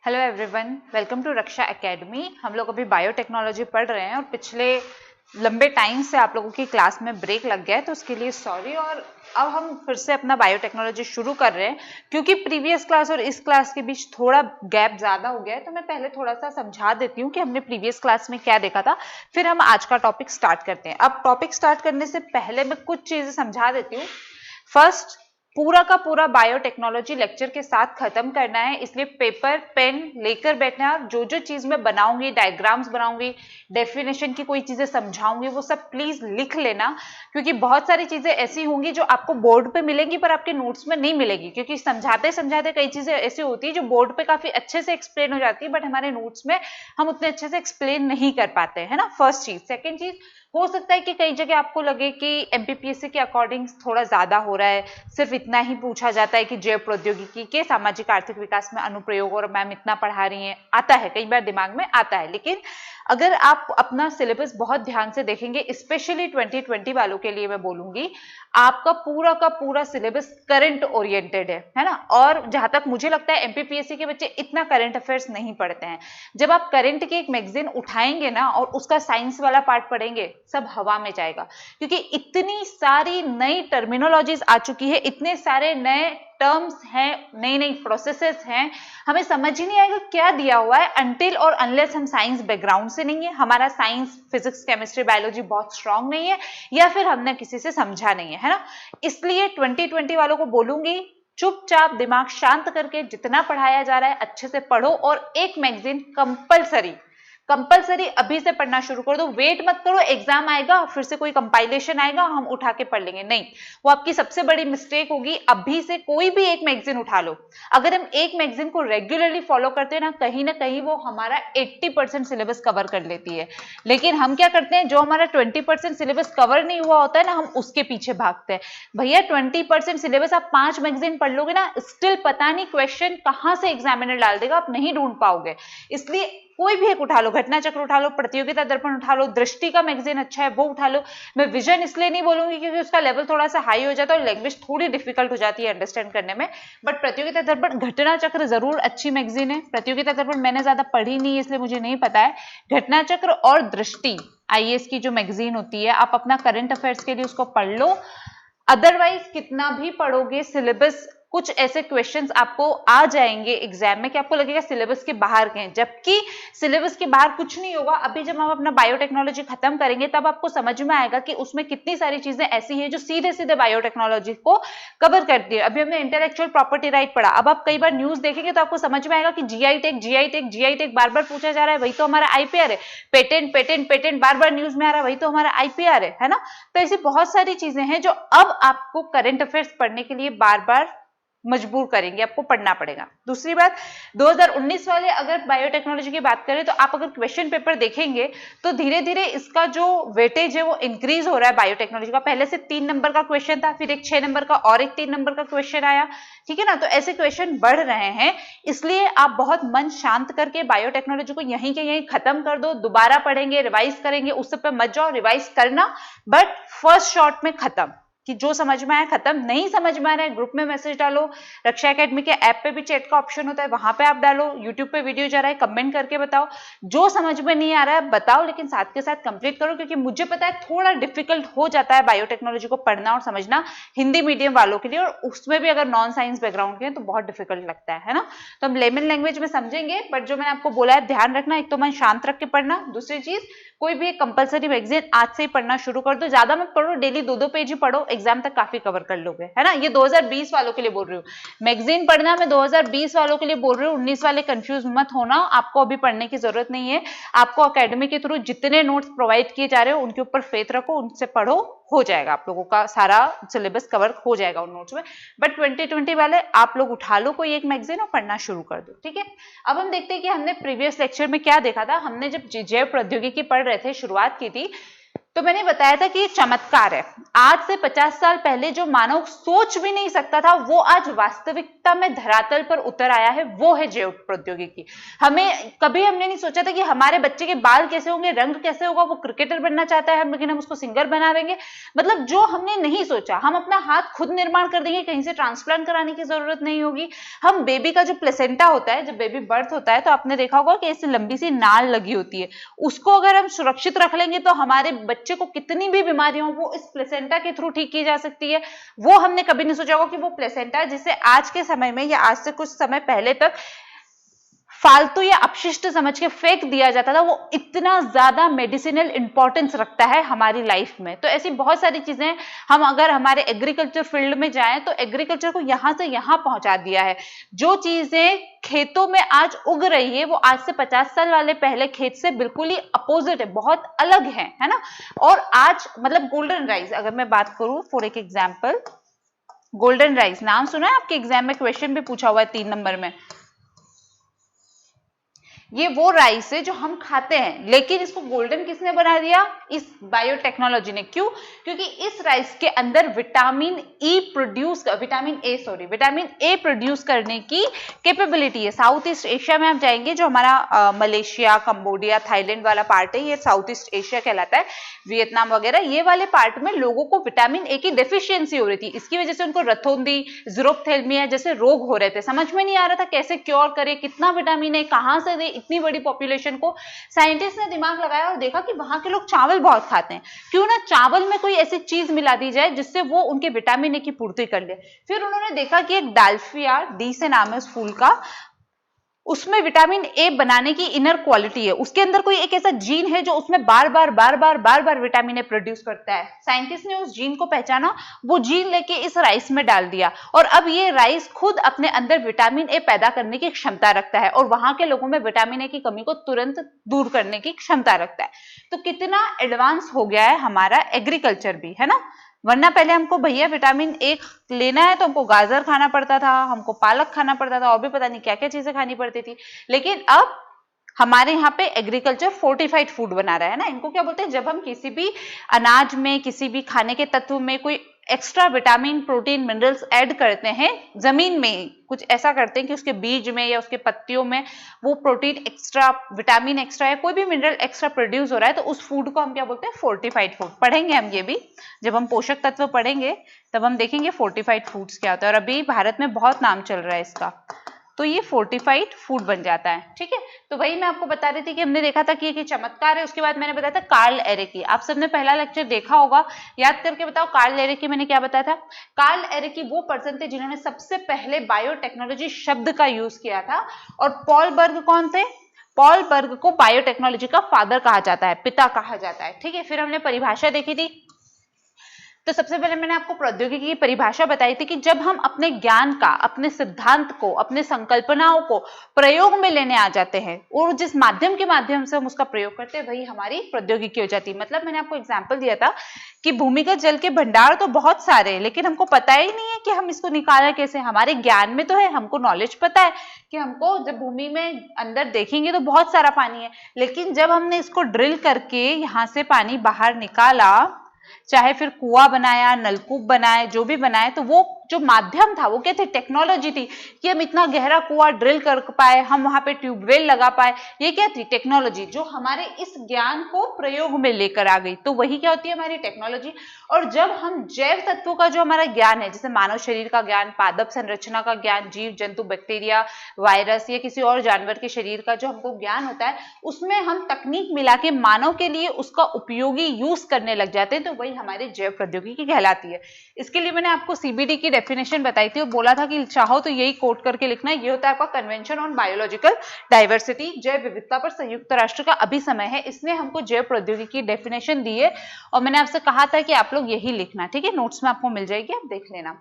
Hello everyone, welcome to Raksha Academy. हम लोग अभी बायोटेक्नोलॉजी पढ़ रहे हैं और पिछले लंबे टाइम से आप लोगों की क्लास में ब्रेक लग गया है, तो उसके लिए सॉरी। और अब हम फिर से अपना बायोटेक्नोलॉजी शुरू कर रहे हैं क्योंकि प्रीवियस क्लास और इस क्लास के बीच थोड़ा गैप ज़्यादा हो गया है। तो मैं पहले थोड़ा सा समझा देती हूँ कि हमने प्रीवियस क्लास में क्या देखा था, फिर हम आज का टॉपिक स्टार्ट करते हैं। अब टॉपिक स्टार्ट करने से पहले मैं कुछ चीज़ें समझा देती हूँ। फर्स्ट, पूरा का पूरा बायोटेक्नोलॉजी लेक्चर के साथ खत्म करना है, इसलिए पेपर पेन लेकर बैठना है। जो जो चीज मैं बनाऊंगी, डायग्राम्स बनाऊंगी, डेफिनेशन की कोई चीजें समझाऊंगी, वो सब प्लीज लिख लेना, क्योंकि बहुत सारी चीजें ऐसी होंगी जो आपको बोर्ड पे मिलेंगी पर आपके नोट्स में नहीं मिलेगी, क्योंकि समझाते समझाते कई चीजें ऐसी होती है जो बोर्ड पे काफी अच्छे से एक्सप्लेन हो जाती है, बट हमारे नोट्स में हम उतने अच्छे से एक्सप्लेन नहीं कर पाते है ना। फर्स्ट चीज। सेकेंड चीज, हो सकता है कि कई जगह आपको लगे कि एमपीपीएससी के अकॉर्डिंग थोड़ा ज्यादा हो रहा है, सिर्फ इतना ही पूछा जाता है कि जैव प्रौद्योगिकी के सामाजिक आर्थिक विकास में अनुप्रयोग, और मैम इतना पढ़ा रही हैं, आता है, कई बार दिमाग में आता है। लेकिन अगर आप अपना सिलेबस बहुत ध्यान से देखेंगे, स्पेशली 2020 वालों के लिए मैं बोलूंगी, आपका पूरा का पूरा सिलेबस करंट ओरिएंटेड है ना। और जहां तक मुझे लगता है एमपीपीएससी के बच्चे इतना करंट अफेयर्स नहीं पढ़ते हैं। जब आप करंट की एक मैगजीन उठाएंगे ना और उसका साइंस वाला पार्ट पढ़ेंगे, सब हवा में जाएगा, क्योंकि इतनी सारी नई टर्मिनोलॉजीज आ चुकी है, इतने सारे नए टर्म्स हैं, नई नई प्रोसेसेस हैं, हमें समझ ही नहीं आएगा क्या दिया हुआ है अनटिल और अनलेस हम साइंस बैकग्राउंड से नहीं है, हमारा साइंस फिजिक्स केमिस्ट्री बायोलॉजी बहुत स्ट्रांग नहीं है, या फिर हमने किसी से समझा नहीं है ना। इसलिए 2020 वालों को बोलूंगी, चुपचाप दिमाग शांत करके जितना पढ़ाया जा रहा है अच्छे से पढ़ो, और एक मैगजीन कंपलसरी अभी से पढ़ना शुरू कर दो। वेट मत करो एग्जाम आएगा फिर से कोई कंपाइलेशन आएगा हम उठा के पढ़ लेंगे, नहीं, वो आपकी सबसे बड़ी मिस्टेक होगी। अभी से कोई भी एक मैगजीन उठा लो। अगर हम एक मैगजीन को रेगुलरली फॉलो करते हैं ना कहीं वो हमारा 80% सिलेबस कवर कर लेती है। लेकिन हम क्या करते हैं, जो हमारा 20% सिलेबस कवर नहीं हुआ होता है ना, हम उसके पीछे भागते हैं। भैया 20% सिलेबस आप 5 मैगजीन पढ़ लोगे ना, स्टिल पता नहीं क्वेश्चन कहां से एग्जामिनर डाल देगा, आप नहीं ढूंढ पाओगे। इसलिए कोई भी एक उठा लो, घटना चक्र उठा लो, प्रतियोगिता दर्पण उठा लो, दृष्टि का मैगजीन अच्छा है वो उठा लो। मैं विजन इसलिए नहीं बोलूंगी क्योंकि उसका लेवल थोड़ा सा हाई हो जाता है और लैंग्वेज थोड़ी डिफिकल्ट हो जाती है अंडरस्टैंड करने में, बट प्रतियोगिता दर्पण, घटना चक्र जरूर अच्छी मैगजीन है। प्रतियोगिता दर्पण मैंने ज्यादा पढ़ी नहीं है इसलिए मुझे नहीं पता है। घटना चक्र और दृष्टि आईएएस की जो मैगजीन होती है, आप अपना करंट अफेयर्स के लिए उसको पढ़ लो। अदरवाइज कितना भी पढ़ोगे, सिलेबस कुछ ऐसे क्वेश्चंस आपको आ जाएंगे एग्जाम में कि आपको लगेगा सिलेबस के बाहर के हैं, जबकि सिलेबस के बाहर कुछ नहीं होगा। अभी जब हम अपना बायोटेक्नोलॉजी खत्म करेंगे तब आपको समझ में आएगा कि उसमें कितनी सारी चीजें ऐसी हैं जो सीधे सीधे बायोटेक्नोलॉजी को कवर करती है। अभी हमने इंटेलेक्चुअल प्रॉपर्टी राइट पढ़ा, अब आप कई बार न्यूज देखेंगे तो आपको समझ में आएगा कि जीआई टेक बार बार पूछा जा रहा है, वही तो हमारा आईपीआर है। पेटेंट बार बार न्यूज में आ रहा है, वही तो हमारा आईपीआर है ना। तो ऐसी बहुत सारी चीजें हैं जो अब आपको करंट अफेयर्स पढ़ने के लिए बार बार मजबूर करेंगे, आपको पढ़ना पड़ेगा। दूसरी बात, 2019 वाले अगर बायोटेक्नोलॉजी की बात करें तो आप अगर क्वेश्चन पेपर देखेंगे तो धीरे धीरे इसका जो वेटेज है वो इंक्रीज हो रहा है बायोटेक्नोलॉजी का। पहले से 3 नंबर का क्वेश्चन था, फिर एक 6 नंबर का और एक 3 नंबर का क्वेश्चन आया, ठीक है ना। तो ऐसे क्वेश्चन बढ़ रहे हैं, इसलिए आप बहुत मन शांत करके बायोटेक्नोलॉजी को यहीं के यहीं खत्म कर दो। दोबारा पढ़ेंगे, रिवाइज करेंगे, उस सब पे मत जाओ, रिवाइज करना बट फर्स्ट शॉट में खत्म, कि जो समझ में आया खत्म, नहीं समझ में आ रहा है ग्रुप में मैसेज डालो। रक्षा एकेडमी के ऐप पे भी चैट का ऑप्शन होता है, वहां पे आप डालो। यूट्यूब पे वीडियो जा रहा है, कमेंट करके बताओ। जो समझ में नहीं आ रहा है बताओ, लेकिन साथ के साथ कंप्लीट करो, क्योंकि मुझे पता है थोड़ा डिफिकल्ट हो जाता है बायोटेक्नोलॉजी को पढ़ना और समझना हिंदी मीडियम वालों के लिए, और उसमें भी अगर नॉन साइंस बैकग्राउंड के हैं तो बहुत डिफिकल्ट लगता है ना। तो हम लेमन लैंग्वेज में समझेंगे, बट जो मैंने आपको बोला है ध्यान रखना, एक तो मन शांत रख के पढ़ना, दूसरी चीज कोई भी एक कंपलसरी मैगजीन आज से ही पढ़ना शुरू कर दो। ज्यादा मत पढ़ो, डेली 2-2 पेज ही पढ़ो, एग्जाम तक काफी कवर कर लोगे, है ना। ये 2020 वालों के लिए बोल रही हूँ, मैगजीन पढ़ना मैं 2020 वालों के लिए बोल रही हूँ। 19 वाले कंफ्यूज मत होना, आपको अभी पढ़ने की जरूरत नहीं है। आपको अकेडमी के थ्रू जितने नोट्स प्रोवाइड किए जा रहे हो उनके ऊपर फेथ रखो, उनसे पढ़ो, हो जाएगा आप लोगों का सारा सिलेबस कवर हो जाएगा उन नोट्स में। बट 2020 वाले आप लोग उठा लो कोई एक मैगजीन और पढ़ना शुरू कर दो, ठीक है। अब हम देखते हैं कि हमने प्रीवियस लेक्चर में क्या देखा था। हमने जब जैव प्रौद्योगिकी पढ़ रहे थे, शुरुआत की थी, तो मैंने बताया था कि ये चमत्कार है। आज से 50 साल पहले जो मानव सोच भी नहीं सकता था वो आज वास्तविक वास्तविकता में धरातल पर उतर आया है वो है जैव प्रौद्योगिकी। कभी हमने नहीं सोचा था कि हमारे बच्चे के बाल कैसे होंगे, रंग कैसे होगा, वो क्रिकेटर बनना चाहता है लेकिन हम उसको सिंगर बना देंगे। मतलब जो हमने नहीं सोचा, हम अपना हाथ खुद निर्माण कर देंगे, कहीं से ट्रांसप्लांट कराने की जरूरत नहीं होगी। हम बेबी का जो प्लेसेंटा होता है, जब बेबी बर्थ होता है तो आपने देखा होगा कि ऐसी लंबी सी नाल लगी होती है, उसको अगर हम सुरक्षित रख लेंगे तो हमारे बच्चे को कितनी भी बीमारियों वो इस प्लेसेंटा के थ्रू ठीक की जा सकती है। वो हमने कभी नहीं सोचा होगा कि वो प्लेसेंटा जिसे आज के समय में या आज से कुछ समय पहले तक फालतू या अपशिष्ट समझ के फेंक दिया जाता था, वो इतना ज्यादा मेडिसिनल इंपॉर्टेंस रखता है हमारी लाइफ में। तो ऐसी बहुत सारी चीजें हम अगर हमारे एग्रीकल्चर फील्ड में जाएं तो एग्रीकल्चर को यहां से यहां पहुंचा दिया है। जो चीजें खेतों में आज उग रही है वो आज से 50 साल वाले पहले खेत से बिल्कुल ही अपोजिट है, बहुत अलग है ना। और आज मतलब गोल्डन राइस अगर मैं बात करूं फॉर एक एग्जाम्पल, गोल्डन राइस नाम सुना है आपके एग्जाम में, क्वेश्चन भी पूछा हुआ है 3 नंबर में। ये वो राइस है जो हम खाते हैं, लेकिन इसको गोल्डन किसने बना दिया? इस बायोटेक्नोलॉजी ने। क्यों? क्योंकि इस राइस के अंदर विटामिन ए प्रोड्यूस करने की कैपेबिलिटी है। साउथ ईस्ट एशिया में आप जाएंगे, जो हमारा मलेशिया, कंबोडिया, थाईलैंड वाला पार्ट है, ये साउथ ईस्ट एशिया कहलाता है, वियतनाम वगैरह, ये वाले पार्ट में लोगों को विटामिन ए की डेफिशिएंसी हो रही थी। इसकी वजह से उनको रथोंदी, ज़ीरोफ्थेल्मिया जैसे रोग हो रहे थे। समझ में नहीं आ रहा था कैसे क्योर करे, कितना विटामिन ए कहां से दे इतनी बड़ी पॉपुलेशन को। साइंटिस्ट ने दिमाग लगाया और देखा कि वहां के लोग चावल बहुत खाते हैं, क्यों ना चावल में कोई ऐसी चीज मिला दी जाए जिससे वो उनके विटामिन ए की पूर्ति कर ले। फिर उन्होंने देखा कि एक डाल्फिया, डी से नाम है उस फूल का, उसमें विटामिन ए बनाने की इनर क्वालिटी है, उसके अंदर कोई एक ऐसा जीन है जो उसमें बार बार विटामिन ए प्रोड्यूस करता है। साइंटिस्ट ने उस जीन को पहचाना, वो जीन लेके इस राइस में डाल दिया और अब ये राइस खुद अपने अंदर विटामिन ए पैदा करने की क्षमता रखता है और वहां के लोगों में विटामिन ए की कमी को तुरंत दूर करने की क्षमता रखता है। तो कितना एडवांस हो गया है हमारा एग्रीकल्चर भी, है ना। वरना पहले हमको भैया विटामिन ए लेना है तो हमको गाजर खाना पड़ता था, हमको पालक खाना पड़ता था और भी पता नहीं क्या क्या चीजें खानी पड़ती थी। लेकिन अब हमारे यहाँ पे एग्रीकल्चर फोर्टिफाइड फूड बना रहा है ना। इनको क्या बोलते हैं, जब हम किसी भी अनाज में, किसी भी खाने के तत्व में कोई extra vitamin, protein, minerals add करते हैं, जमीन में कुछ ऐसा करते हैं कि उसके बीज में या उसके पत्तियों में वो प्रोटीन एक्स्ट्रा, विटामिन एक्स्ट्रा या कोई भी मिनरल एक्स्ट्रा प्रोड्यूस हो रहा है, तो उस फूड को हम क्या बोलते हैं? Fortified food. पढ़ेंगे हम ये भी, जब हम पोषक तत्व पढ़ेंगे तब हम देखेंगे फोर्टिफाइड फूड्स क्या होता है। और अभी भारत में बहुत नाम चल रहा है इसका, तो ये फोर्टिफाइड फूड बन जाता है। ठीक है, तो वही मैं आपको बता रही थी कि हमने देखा था कि ये चमत्कार है। उसके बाद मैंने बताया था कार्ल एरेकी, आप सबने पहला लेक्चर देखा होगा, याद करके बताओ कार्ल एरेकी मैंने क्या बताया था। कार्ल एरेकी वो पर्सन थे जिन्होंने सबसे पहले बायोटेक्नोलॉजी शब्द का यूज किया था। और पॉल बर्ग कौन थे? पॉल बर्ग को बायोटेक्नोलॉजी का फादर कहा जाता है, पिता कहा जाता है। ठीक है, फिर हमने परिभाषा देखी थी। तो सबसे पहले मैंने आपको प्रौद्योगिकी की परिभाषा बताई थी कि जब हम अपने ज्ञान का, अपने सिद्धांत को, अपने संकल्पनाओं को प्रयोग में लेने आ जाते हैं और जिस माध्यम के माध्यम से हम उसका प्रयोग करते हैं वही हमारी प्रौद्योगिकी हो जाती है। मतलब मैंने आपको एग्जाम्पल दिया था कि भूमिगत जल के भंडार तो बहुत सारे हैं, लेकिन हमको पता ही नहीं है कि हम इसको निकालें कैसे। हमारे ज्ञान में तो है, हमको नॉलेज पता है कि हमको जब भूमि में अंदर देखेंगे तो बहुत सारा पानी है, लेकिन जब हमने इसको ड्रिल करके यहाँ से पानी बाहर निकाला, चाहे फिर कुआं बनाया, नलकूप बनाए, जो भी बनाए, तो वो जो माध्यम था वो क्या थे? टेक्नोलॉजी थी कि हम इतना गहरा कुआं ड्रिल कर पाए, हम वहां पे ट्यूबवेल लगा पाए। ये क्या थी? टेक्नोलॉजी, जो हमारे इस ज्ञान को प्रयोग में लेकर आ गई। तो वही क्या होती है? हमारी टेक्नोलॉजी। और जब हम जैव तत्वों का जो हमारा ज्ञान है, जैसे मानव शरीर का ज्ञान, पादप संरचना का ज्ञान, जीव जंतु, बैक्टीरिया, वायरस या किसी और जानवर के शरीर का जो हमको ज्ञान होता है, उसमें हम तकनीक मिला के मानव के लिए उसका उपयोगी यूज करने लग जाते हैं, तो वही हमारी जैव प्रौद्योगिकी कहलाती है। इसके लिए मैंने आपको सीबीडी की डेफिनेशन बताई थी और बोला था कि चाहो तो यही कोट करके लिखना है। ये होता है आपका कन्वेंशन ऑन बायोलॉजिकल डाइवर्सिटी, जैव विविधता पर संयुक्त राष्ट्र का अभी समय है, इसने हमको जैव प्रौद्योगिकी की डेफिनेशन दी है और मैंने आपसे कहा था कि आप लोग यही लिखना। ठीक है, नोट्स में आपको मिल जाएगी, आप देख लेना।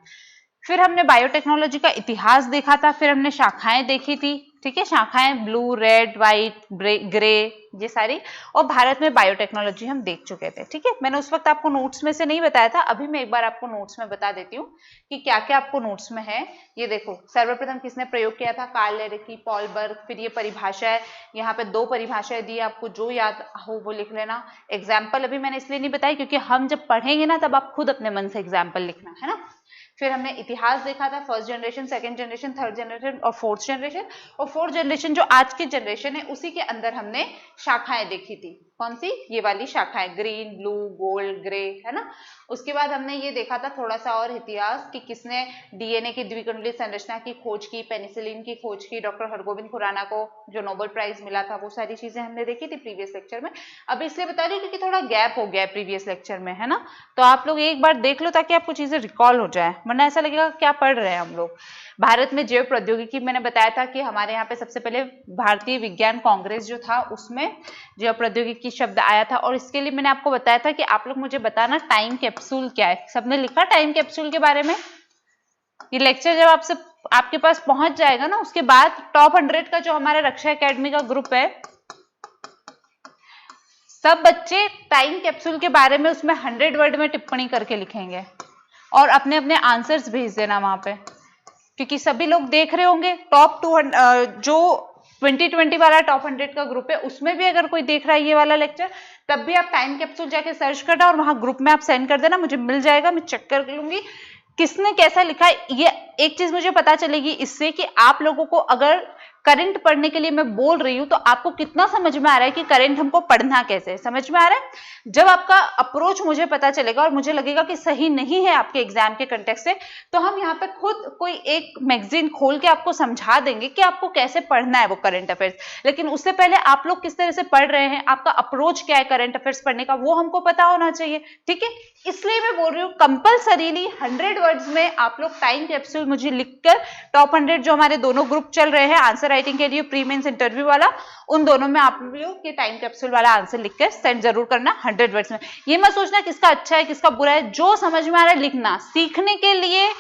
फिर हमने बायोटेक्नोलॉजी का इतिहास देखा था, फिर हमने शाखाएं देखी थी। ठीक है, शाखाएं ब्लू, रेड, व्हाइट, ग्रे, ये सारी, और भारत में बायोटेक्नोलॉजी हम देख चुके थे। ठीक है, मैंने उस वक्त आपको नोट्स में से नहीं बताया था, अभी मैं एक बार आपको नोट्स में बता देती हूँ कि क्या क्या आपको नोट्स में है। ये देखो, सर्वप्रथम किसने प्रयोग किया था? कार्ल एरेकी, पॉल बर्ग। फिर ये परिभाषा है, यहाँ पे 2 परिभाषाएं दी, आपको जो याद हो वो लिख लेना। एग्जाम्पल अभी मैंने इसलिए नहीं बताई क्योंकि हम जब पढ़ेंगे ना तब आप खुद अपने मन से एग्जाम्पल लिखना, है ना। फिर हमने इतिहास देखा था, first generation, second generation, third generation और फोर्थ जनरेशन। और फोर्थ जनरेशन जो आज की जनरेशन है उसी के अंदर हमने शाखाएं देखी थी। कौन सी? ये वाली शाखाएं, ग्रीन, ब्लू, गोल्ड, ग्रे, है ना। उसके बाद हमने ये देखा था थोड़ा सा और इतिहास कि किसने डीएनए की द्विकुंडलीय संरचना की खोज की, पेनिसिलिन की खोज की, डॉक्टर हरगोविंद खुराना को जो नोबेल प्राइज मिला था, वो सारी चीजें हमने देखी थी प्रीवियस लेक्चर में। अब इसलिए बता रही हूँ क्योंकि थोड़ा गैप हो गया है प्रीवियस लेक्चर में, है ना। तो आप लोग एक बार देख लो ताकि आपको चीजें रिकॉल हो जाए, वरना ऐसा लगेगा क्या पढ़ रहे हैं हम लोग। भारत में जैव प्रौद्योगिकी, मैंने बताया था कि हमारे यहाँ पे सबसे पहले भारतीय विज्ञान कांग्रेस जो था उसमें जैव प्रौद्योगिकी शब्द आया था। और इसके लिए मैंने आपको बताया था कि आप लोग मुझे बताना टाइम कैप्सूल क्या है। सबने लिखा टाइम कैप्सूल के बारे में? ये लेक्चर जब आपके पास पहुंच जाएगा ना, उसके बाद टॉप 100 का जो हमारे रक्षा एकेडमी का ग्रुप है, सब बच्चे टाइम कैप्सूल के बारे में उसमें 100 वर्ड में टिप्पणी करके लिखेंगे और अपने अपने आंसर्स भेज देना वहां पे, क्योंकि सभी लोग देख रहे होंगे। टॉप 200 जो 2020 वाला टॉप 100 का ग्रुप है उसमें भी अगर कोई देख रहा है ये वाला लेक्चर, तब भी आप टाइम कैप्सूल जाके सर्च करना और वहां ग्रुप में आप सेंड कर देना, मुझे मिल जाएगा, मैं चेक कर लूंगी किसने कैसा लिखा है। ये एक चीज मुझे पता चलेगी इससे कि आप लोगों को अगर करंट पढ़ने के लिए मैं बोल रही हूं तो आपको कितना समझ में आ रहा है कि करंट हमको पढ़ना कैसे है, समझ में आ रहा है। जब आपका अप्रोच मुझे पता चलेगा और मुझे लगेगा कि सही नहीं है आपके एग्जाम के कंटेक्स्ट से, तो हम यहाँ पे खुद कोई एक मैगजीन खोल के आपको समझा देंगे कि आपको कैसे पढ़ना है वो करंट अफेयर्स। लेकिन उससे पहले आप लोग किस तरह से पढ़ रहे हैं, आपका अप्रोच क्या है करंट अफेयर्स पढ़ने का, वो हमको पता होना चाहिए, ठीक है। इसलिए मैं बोल रही हूँ कंपल्सरीली 100 वर्ड्स में आप लोग टाइम कैप्सूल मुझे लिखकर टॉप 100 जो हमारे दोनों ग्रुप चल रहे हैं आंसर राइटिंग के लिए, प्री मेंस इंटरव्यू वाला, उन दोनों में आप लोग के टाइम कैप्सूल वाला आंसर लिखकर सेंड जरूर करना 100 वर्ड्स में। ये मत सोचना किसका अच्छा है किसका बुरा है, जो समझ में आ रहा है लिखना। सीखने के लिए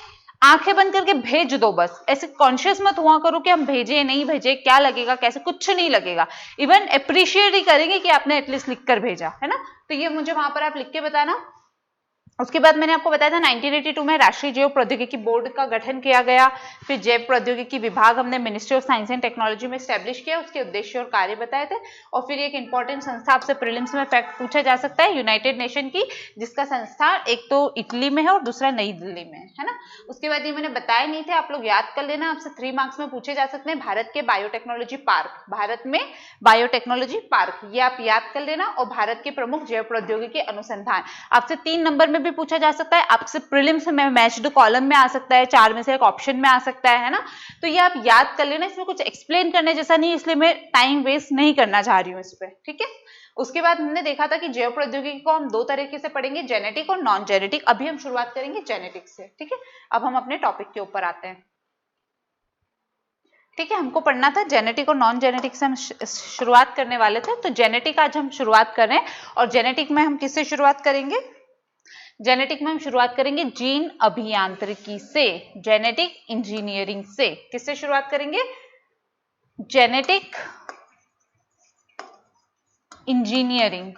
आंखें बंद करके भेज दो बस, ऐसे कॉन्शियस मत हुआ करो कि हम भेजे नहीं भेजे, क्या लगेगा कैसे, कुछ नहीं लगेगा। इवन अप्रिशिएट ही करेंगे कि आपने एटलीस्ट लिखकर भेजा, है ना। तो ये मुझे वहां पर आप लिख के बताना। उसके बाद मैंने आपको बताया था 1982 में राष्ट्रीय जैव प्रौद्योगिकी बोर्ड का गठन किया गया। फिर जैव प्रौद्योगिकी विभाग हमने ministry of science and technology में स्टैब्लिश किया, उसके उद्देश्य और कार्य बताए थे। और फिर एक इंपॉर्टेंट संस्था आपसे प्रीलिम्स में फैक्ट पूछा जा सकता है, यूनाइटेड नेशन की, जिसका संस्था एक तो इटली में है और दूसरा नई दिल्ली में है ना। उसके बाद ये मैंने बताया नहीं थे, आप लोग याद कर लेना, आपसे 3 मार्क्स में पूछे जा सकते हैं। भारत के बायोटेक्नोलॉजी पार्क, भारत में बायोटेक्नोलॉजी पार्क, ये आप याद कर लेना। और भारत के प्रमुख जैव प्रौद्योगिकी अनुसंधान, आपसे 3 नंबर में भी पूछा जा सकता है, आपसे प्रीलिम्स में मैच्ड कॉलम में आ सकता है, 4 में से एक ऑप्शन में आ सकता है ना। तो ये आप याद कर लेना, इसमें कुछ एक्सप्लेन करने जैसा नहीं, इसलिए मैं टाइम वेस्ट नहीं करना चाह रही हूँ इस पे, ठीक है। उसके बाद हमने देखा था कि जैव प्रौद्योगिकी को हम 2 तरीके से पढ़ेंगे, जेनेटिक और नॉन जेनेटिक। अभी हम शुरुआत करेंगे जेनेटिक से, ठीक है। अब हम अपने टॉपिक के ऊपर आते हैं, ठीक है। हमको पढ़ना था जेनेटिक और नॉन जेनेटिक से हम शुरुआत करने वाले थे, तो जेनेटिक आज हम शुरुआत कर रहे हैं। और जेनेटिक में हम किससे शुरुआत करेंगे? जेनेटिक में हम शुरुआत करेंगे जीन अभियांत्रिकी से, जेनेटिक इंजीनियरिंग से। किससे शुरुआत करेंगे? जेनेटिक इंजीनियरिंग,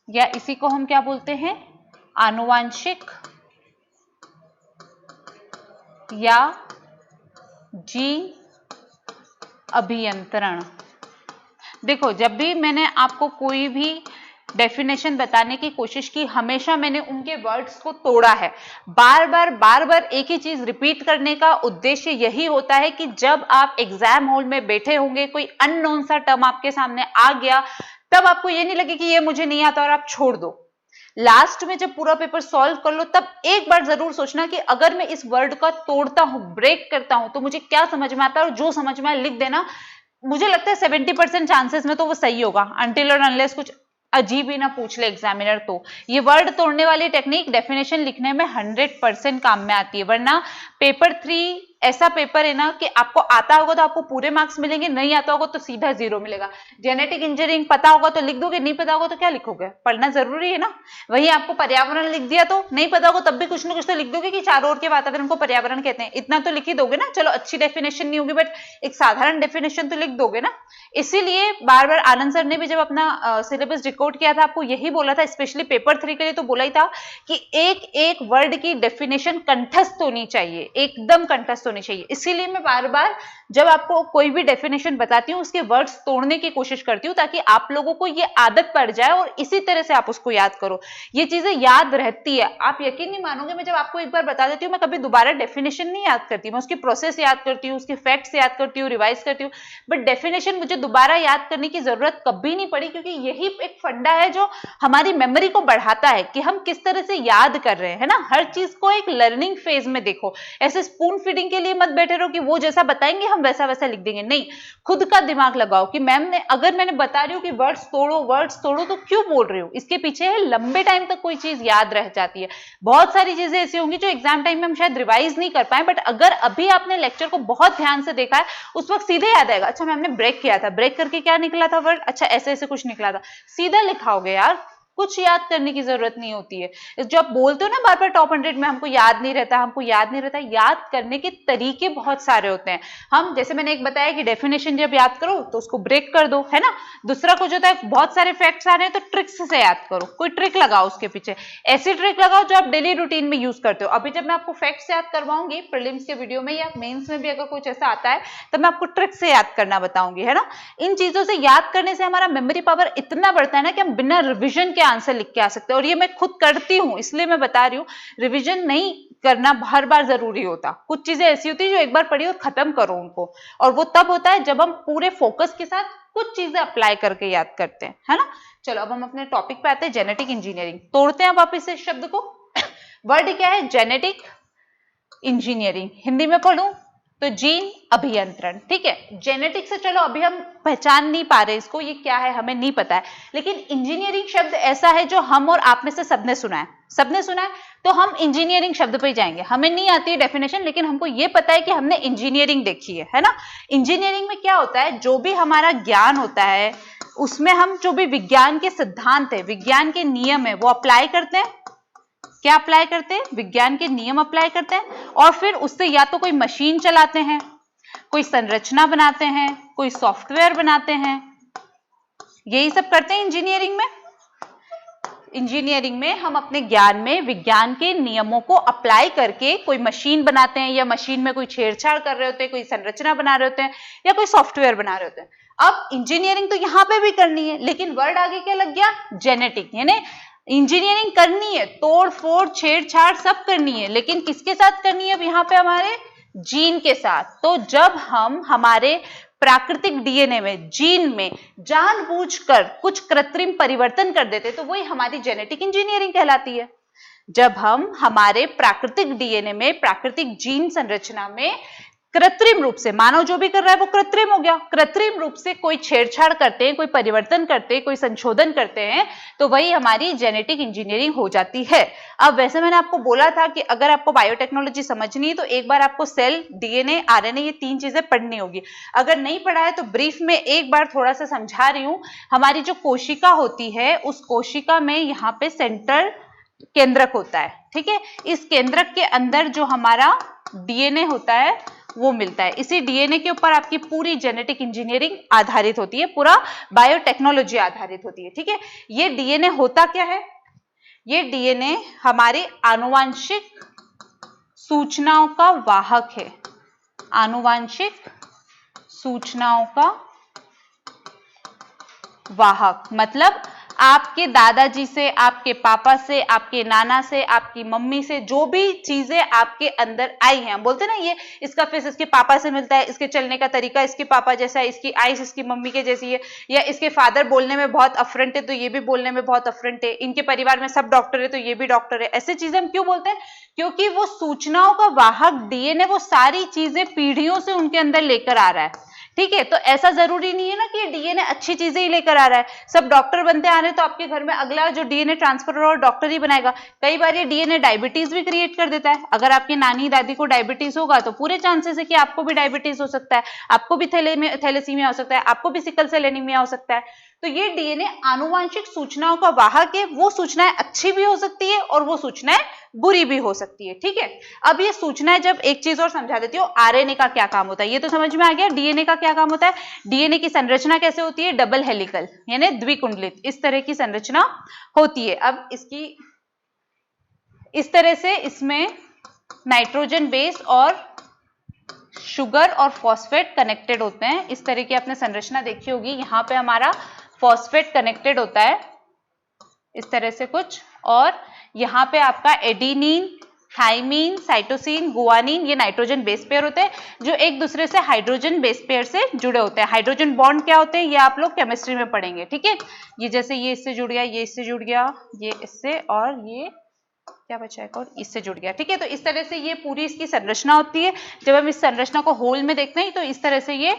या इसी को हम क्या बोलते हैं? आनुवांशिक या जीन अभियंत्रण। देखो, जब भी मैंने आपको कोई भी डेफिनेशन बताने की कोशिश की, हमेशा मैंने उनके वर्ड्स को तोड़ा है। बार बार एक ही चीज रिपीट करने का उद्देश्य यही होता है कि जब आप एग्जाम हॉल में बैठे होंगे, कोई अननोन सा टर्म आपके सामने आ गया, तब आपको ये नहीं लगे कि ये मुझे नहीं आता और आप छोड़ दो। लास्ट में जब पूरा पेपर सॉल्व कर लो, तब एक बार जरूर सोचना कि अगर मैं इस वर्ड का तोड़ता हूं, ब्रेक करता हूं, तो मुझे क्या समझ में आता है, और जो समझ में आए लिख देना। मुझे लगता है 70% चांसेस में तो वो सही होगा, अनटिल और अनलेस कुछ अजीब ही ना पूछ ले एग्जामिनर। तो ये वर्ड तोड़ने वाली टेक्निक डेफिनेशन लिखने में 100% काम में आती है। वरना पेपर 3 ऐसा पेपर है ना कि आपको आता होगा तो आपको पूरे मार्क्स मिलेंगे, नहीं आता होगा तो सीधा 0 मिलेगा। जेनेटिक इंजीनियरिंग पता होगा तो लिख दोगे, नहीं पता होगा तो क्या लिखोगे? पढ़ना जरूरी है ना। वही आपको पर्यावरण लिख दिया तो नहीं पता होगा, तब भी कुछ ना कुछ तो लिख दोगे कि चारों ओर के वातावरण को पर्यावरण कहते हैं, इतना तो लिख ही दोगे ना। चलो अच्छी डेफिनेशन नहीं होगी, बट एक साधारण डेफिनेशन तो लिख दोगे ना। इसीलिए बार आनंद सर ने भी जब अपना सिलेबस डिकोड किया था, आपको यही बोला था, स्पेशली पेपर 3 के लिए तो बोला ही था कि एक एक वर्ड की डेफिनेशन कंठस्थ होनी चाहिए, एकदम कंठस्थ होनी चाहिए। इसीलिए मैं बार बार जब आपको कोई भी डेफिनेशन बताती हूँ उसके वर्ड्स तोड़ने की कोशिश करती हूँ ताकि आप लोगों को ये आदत पड़ जाए और इसी तरह से आप उसको याद करो। ये चीजें याद रहती है। आप यकीन नहीं मानोगे, मैं जब आपको एक बार बता देती हूँ मैं कभी दोबारा डेफिनेशन नहीं याद करती, मैं उसकी प्रोसेस याद करती हूँ, उसके फैक्ट्स याद करती हूँ, रिवाइज करती हूँ, बट डेफिनेशन मुझे दोबारा याद करने की जरूरत कभी नहीं पड़ी, क्योंकि यही एक फंडा है जो हमारी मेमोरी को बढ़ाता है कि हम किस तरह से याद कर रहे हैं, है ना। हर चीज को एक लर्निंग फेज में देखो। ऐसे स्पून फीडिंग के लिए मत बैठे रहो कि वो जैसा बताएंगे हम वैसा वैसा लिख देंगे, नहीं, खुद का दिमाग लगाओ कि मैम ने अगर मैंने बता रही हूँ कि वर्ड्स तोड़ो तो क्यों बोल रही हूँ, इसके पीछे है लंबे टाइम तक कोई चीज याद रह जाती है। बहुत सारी चीजें ऐसी होंगी जो एग्जाम टाइम में हम शायद रिवाइज नहीं कर पाए, बट अगर अभी आपने लेक्चर को बहुत ध्यान से देखा है उस वक्त सीधे याद आएगा, अच्छा मैम ने ब्रेक किया था, ब्रेक करके क्या निकला था वर्ड, अच्छा ऐसे ऐसे कुछ निकला था, सीधा लिखाओगे यार, कुछ याद करने की जरूरत नहीं होती है। जो आप बोलते हो ना बार बार टॉप 100 में हमको याद नहीं रहता, हमको याद नहीं रहता, याद करने के तरीके बहुत सारे होते हैं। हम जैसे मैंने एक बताया कि डेफिनेशन जब याद करो तो उसको ब्रेक कर दो, है ना। दूसरा कुछ होता है बहुत सारे फैक्ट्स आ रहे हैं तो ट्रिक्स से याद करो, कोई ट्रिक लगाओ उसके पीछे, ऐसी ट्रिक लगाओ जो आप डेली रूटीन में यूज करते हो। अभी जब मैं आपको फैक्ट्स याद करवाऊंगी प्रीलिम्स के वीडियो में या मेंस में भी अगर कुछ ऐसा आता है तो मैं आपको ट्रिक से याद करना बताऊंगी, है ना। इन चीजों से याद करने से हमारा मेमोरी पावर इतना बढ़ता है ना कि हम बिना रिविजन के आंसर लिख के आ सकते हैं। और ये मैं खुद करती हूँ इसलिए मैं बता रही हूँ, रिविजन नहीं करना हर बार जरूरी होता, कुछ चीजें ऐसी होती है जो एक बार पढ़ी और खत्म करो उनको, और वो तब होता है जब हम पूरे फोकस के साथ कुछ चीजें अप्लाई करके याद करते हैं, है ना। चलो अब हम अपने टॉपिक पे आते हैं, जेनेटिक इंजीनियरिंग। तोड़ते हैं वापिस इस शब्द को। वर्ड क्या है, जेनेटिक इंजीनियरिंग। हिंदी में पढ़ूं तो जीन अभियंत्रण, ठीक है। जेनेटिक से चलो अभी हम पहचान नहीं पा रहे इसको, ये क्या है हमें नहीं पता है, लेकिन इंजीनियरिंग शब्द ऐसा है जो हम और आप में से सबने सुना है, सबने सुना है, तो हम इंजीनियरिंग शब्द पे ही जाएंगे। हमें नहीं आती है डेफिनेशन, लेकिन हमको ये पता है कि हमने इंजीनियरिंग देखी है ना। इंजीनियरिंग में क्या होता है, जो भी हमारा ज्ञान होता है उसमें हम जो भी विज्ञान के सिद्धांत है, विज्ञान के नियम है, वो अप्लाई करते हैं। क्या अप्लाई करते हैं, विज्ञान के नियम अप्लाई करते हैं, और फिर उससे या तो कोई मशीन चलाते हैं, कोई संरचना बनाते हैं, कोई सॉफ्टवेयर बनाते हैं, यही सब करते हैं इंजीनियरिंग में। इंजीनियरिंग में हम अपने ज्ञान में विज्ञान के नियमों को अप्लाई करके कोई मशीन बनाते हैं, या मशीन में कोई छेड़छाड़ कर रहे होते हैं, कोई संरचना बना रहे होते हैं, या कोई सॉफ्टवेयर बना रहे होते हैं। अब इंजीनियरिंग तो यहां पे भी करनी है, लेकिन वर्ड आगे क्या लग गया, जेनेटिक। यानी इंजीनियरिंग करनी है, तोड़ फोड़ छेड़छाड़ सब करनी है, लेकिन किसके साथ करनी है, अब यहाँ पे हमारे जीन के साथ। तो जब हम हमारे प्राकृतिक डीएनए में, जीन में जानबूझकर कुछ कृत्रिम परिवर्तन कर देते तो वही हमारी जेनेटिक इंजीनियरिंग कहलाती है। जब हम हमारे प्राकृतिक डीएनए में, प्राकृतिक जीन संरचना में कृत्रिम रूप से, मानव जो भी कर रहा है वो कृत्रिम हो गया, कृत्रिम रूप से कोई छेड़छाड़ करते हैं, कोई परिवर्तन करते हैं, कोई संशोधन करते हैं, तो वही हमारी जेनेटिक इंजीनियरिंग हो जाती है। अब वैसे मैंने आपको बोला था कि अगर आपको बायोटेक्नोलॉजी समझनी है तो एक बार आपको सेल, डीएनए, आरएनए, ये 3 चीजें पढ़नी होगी। अगर नहीं पढ़ा है तो ब्रीफ में एक बार थोड़ा सा समझा रही हूँ। हमारी जो कोशिका होती है उस कोशिका में यहाँ पे सेंट्रल केंद्रक होता है, ठीक है। इस केंद्रक के अंदर जो हमारा डीएनए होता है वो मिलता है। इसी डीएनए के ऊपर आपकी पूरी जेनेटिक इंजीनियरिंग आधारित होती है, पूरा बायोटेक्नोलॉजी आधारित होती है, ठीक है। ये डीएनए होता क्या है, ये डीएनए हमारे आनुवांशिक सूचनाओं का वाहक है। आनुवांशिक सूचनाओं का वाहक मतलब आपके दादाजी से, आपके पापा से, आपके नाना से, आपकी मम्मी से जो भी चीजें आपके अंदर आई हैं, हम बोलते हैं ना ये इसका फेस इसके पापा से मिलता है, इसके चलने का तरीका इसके पापा जैसा है, इसकी आइस इसकी मम्मी के जैसी है, या इसके फादर बोलने में बहुत अफरंट है तो ये भी बोलने में बहुत अफरंट है, इनके परिवार में सब डॉक्टर है तो ये भी डॉक्टर है। ऐसी चीजें हम क्यों बोलते हैं, क्योंकि वो सूचनाओं का वाहक डीएनए वो सारी चीजें पीढ़ियों से उनके अंदर लेकर आ रहा है, ठीक है। तो ऐसा जरूरी नहीं है ना कि डीएनए अच्छी चीजें ही लेकर आ रहा है, सब डॉक्टर बनते आ रहे हैं तो आपके घर में अगला जो डीएनए ट्रांसफर और डॉक्टर ही बनाएगा। कई बार ये डीएनए डायबिटीज भी क्रिएट कर देता है। अगर आपकी नानी दादी को डायबिटीज होगा तो पूरे चांसेस है कि आपको भी डायबिटीज हो सकता है, आपको भी थैलेसीमिया हो सकता है, आपको भी सिकल सेल एनीमिया हो सकता है। तो ये डीएनए आनुवांशिक सूचनाओं का वाहक है, वो सूचनाएं अच्छी भी हो सकती है और वो सूचनाएं बुरी भी हो सकती है, ठीक है। अब ये सूचनाएं, जब एक चीज और समझा देती हूँ, आरएनए का क्या काम होता है ये तो समझ में आ गया। डीएनए का क्या काम होता है, डीएनए की संरचना कैसे होती है, डबल हेलिकल यानी द्विकुंडलित, इस तरह की संरचना होती है। अब इसकी इस तरह से इसमें नाइट्रोजन बेस और शुगर और फॉस्फेट कनेक्टेड होते हैं। इस तरह की आपने संरचना देखी होगी, यहाँ पे हमारा फॉस्फेट कनेक्टेड होता है इस तरह से कुछ, और यहाँ पे आपका एडिनिन, थाइमीन, साइटोसिन, गुआनिन, ये नाइट्रोजन बेस पेयर होते हैं जो एक दूसरे से हाइड्रोजन बेस पेयर से जुड़े होते हैं। हाइड्रोजन बॉन्ड क्या होते हैं ये आप लोग केमिस्ट्री में पढ़ेंगे, ठीक है। ये जैसे ये इससे जुड़ गया, ये इससे जुड़ गया, ये इससे, और ये क्या बचा है और इससे जुड़ गया, ठीक है। तो इस तरह से ये पूरी इसकी संरचना होती है। जब हम इस संरचना को होल में देखते हैं तो इस तरह से ये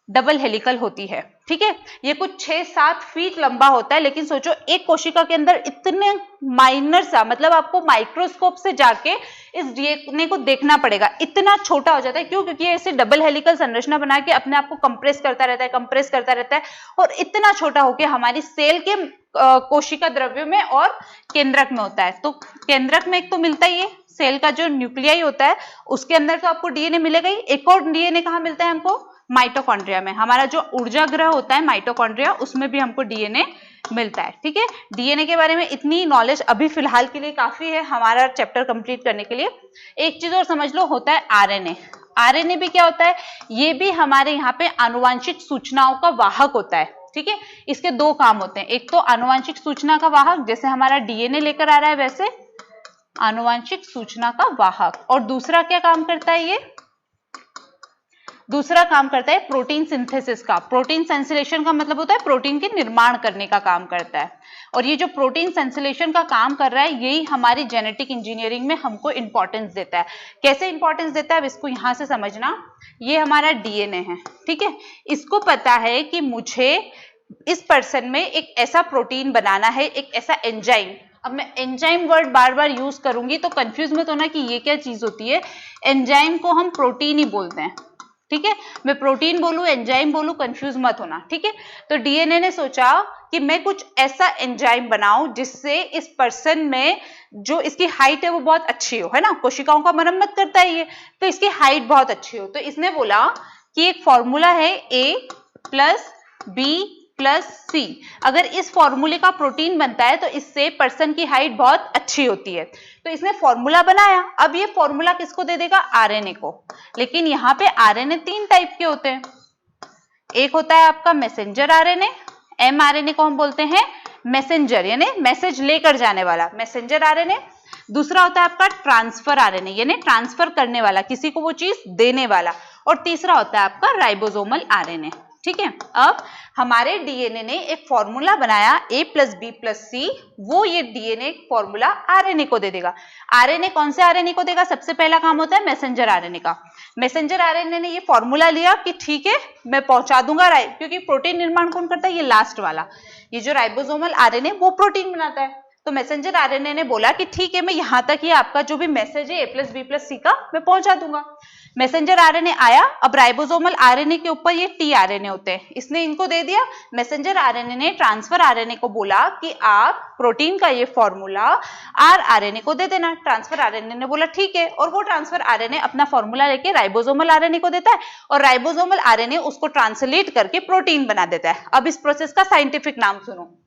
डबल हेलिकल होती है, ठीक है। ये कुछ 6-7 फीट लंबा होता है, लेकिन सोचो एक कोशिका के अंदर इतने माइनर सा, मतलब आपको माइक्रोस्कोप से जाके इस डीएनए को देखना पड़ेगा, इतना छोटा हो जाता है। क्यों? क्योंकि ऐसे डबल हेलिकल संरचना बना के अपने आप को कंप्रेस करता रहता है, कंप्रेस करता रहता है, और इतना छोटा होके हमारी सेल के कोशिका द्रव्य में और केंद्रक में होता है। तो केंद्रक में एक तो मिलता ही है, सेल का जो न्यूक्लियाई होता है उसके अंदर तो आपको डीएनए मिलेगा ही। एक और डीएनए कहाँ मिलता है हमको? माइटोकॉन्ड्रिया में। हमारा जो ऊर्जा ग्रह होता है माइटोकॉन्ड्रिया, उसमें भी हमको डीएनए मिलता है, ठीक है। डीएनए के बारे में इतनी नॉलेज अभी फिलहाल के लिए काफी है हमारा चैप्टर कंप्लीट करने के लिए। एक चीज और समझ लो, होता है आरएनए। आरएनए भी क्या होता है? ये भी हमारे यहाँ पे आनुवांशिक सूचनाओं का वाहक होता है, ठीक है। इसके दो काम होते हैं, एक तो आनुवांशिक सूचना का वाहक, जैसे हमारा डीएनए लेकर आ रहा है वैसे आनुवांशिक सूचना का वाहक, और दूसरा क्या काम करता है? ये दूसरा काम करता है प्रोटीन सिंथेसिस का। प्रोटीन संश्लेषण का मतलब होता है प्रोटीन के निर्माण करने का काम करता है, और ये जो प्रोटीन संश्लेषण का काम कर रहा है यही हमारी जेनेटिक इंजीनियरिंग में हमको इंपॉर्टेंस देता है। कैसे इंपॉर्टेंस देता है अब इसको यहां से समझना। ये हमारा डीएनए है, ठीक है। इसको पता है कि मुझे इस पर्सन में एक ऐसा प्रोटीन बनाना है, एक ऐसा एंजाइम। अब मैं एंजाइम वर्ड बार बार यूज करूंगी तो कंफ्यूज मत होना कि ये क्या चीज होती है। एंजाइम को हम प्रोटीन ही बोलते हैं, ठीक है। मैं प्रोटीन बोलूं, एंजाइम बोलूं, कंफ्यूज मत होना, ठीक है। तो डीएनए ने सोचा कि मैं कुछ ऐसा एंजाइम बनाऊं जिससे इस पर्सन में जो इसकी हाइट है वो बहुत अच्छी हो, है ना। कोशिकाओं का मरम्मत करता है ये, तो इसकी हाइट बहुत अच्छी हो। तो इसने बोला कि एक फॉर्मूला है A+B+C, अगर इस फॉर्मूले का प्रोटीन बनता है तो इससे पर्सन की हाइट बहुत अच्छी होती है। तो इसने फॉर्मूला बनाया। अब ये फॉर्मूला किसको दे देगा? आरएनए को। लेकिन यहाँ पे आरएनए 3 टाइप के होते हैं। एक होता है आपका मैसेंजर आरएनए, एमआरएनए को हम बोलते हैं मैसेंजर, यानी मैसेज लेकर जाने वाला मैसेंजर आरएनए। दूसरा होता है आपका ट्रांसफर आरएनए, यानी ट्रांसफर करने वाला, किसी को वो चीज देने वाला। और तीसरा होता है आपका राइबोसोमल आरएनए, ठीक है। अब हमारे डीएनए ने एक फॉर्मूला बनाया A+B+C, वो ये डीएनए फॉर्मूला आरएनए को दे देगा। आरएनए कौन से आरएनए को देगा? सबसे पहला काम होता है मैसेंजर आरएनए का। मैसेंजर आरएनए ने ये फॉर्मूला लिया कि ठीक है मैं पहुंचा दूंगा, क्योंकि प्रोटीन निर्माण कौन करता है? ये लास्ट वाला, ये जो राइबोसोमल आरएनए वो प्रोटीन बनाता है। तो मैसेंजर आरएनए ने बोला कि ठीक है मैं यहां तक ही आपका जो भी मैसेज है A+B+C का मैं पहुंचा दूंगा। मैसेंजर आरएनए आया। अब राइबोसोमल आरएनए के ऊपर ये टीआरएनए होते हैं, इसने इनको दे दिया। मैसेंजर आरएनए ने ट्रांसफर आरएनए को बोला कि आप प्रोटीन का ये फॉर्मूला आरएनए को दे देना। ट्रांसफर आरएनए ने बोला ठीक है, और वो ट्रांसफर आरएनए अपना फॉर्मूला लेके राइबोसोमल आरएनए को देता है, और राइबोसोमल आरएनए उसको ट्रांसलेट करके प्रोटीन बना देता है। अब इस प्रोसेस का साइंटिफिक नाम सुनो।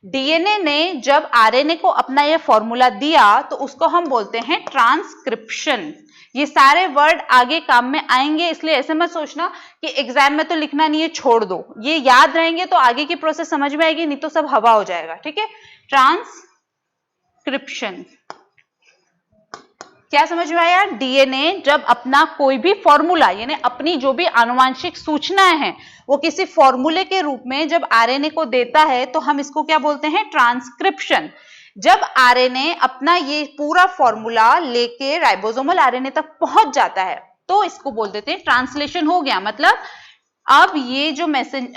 डीएनए ने जब आरएनए को अपना ये फॉर्मूला दिया तो उसको हम बोलते हैं ट्रांसक्रिप्शन। ये सारे वर्ड आगे काम में आएंगे, इसलिए ऐसे मत सोचना कि एग्जाम में तो लिखना नहीं है, छोड़ दो। ये याद रहेंगे तो आगे की प्रोसेस समझ में आएगी, नहीं तो सब हवा हो जाएगा, ठीक है। ट्रांसक्रिप्शन क्या समझ में आया? डीएनए जब अपना कोई भी फॉर्मूला, यानी अपनी जो भी आनुवांशिक सूचनाएं हैं वो किसी फॉर्मूले के रूप में जब आरएनए को देता है तो हम इसको क्या बोलते हैं? ट्रांसक्रिप्शन। जब आरएनए अपना ये पूरा फॉर्मूला लेके राइबोसोमल आरएनए तक पहुंच जाता है तो इसको बोल देते हैं ट्रांसलेशन हो गया। मतलब अब ये जो मैसेज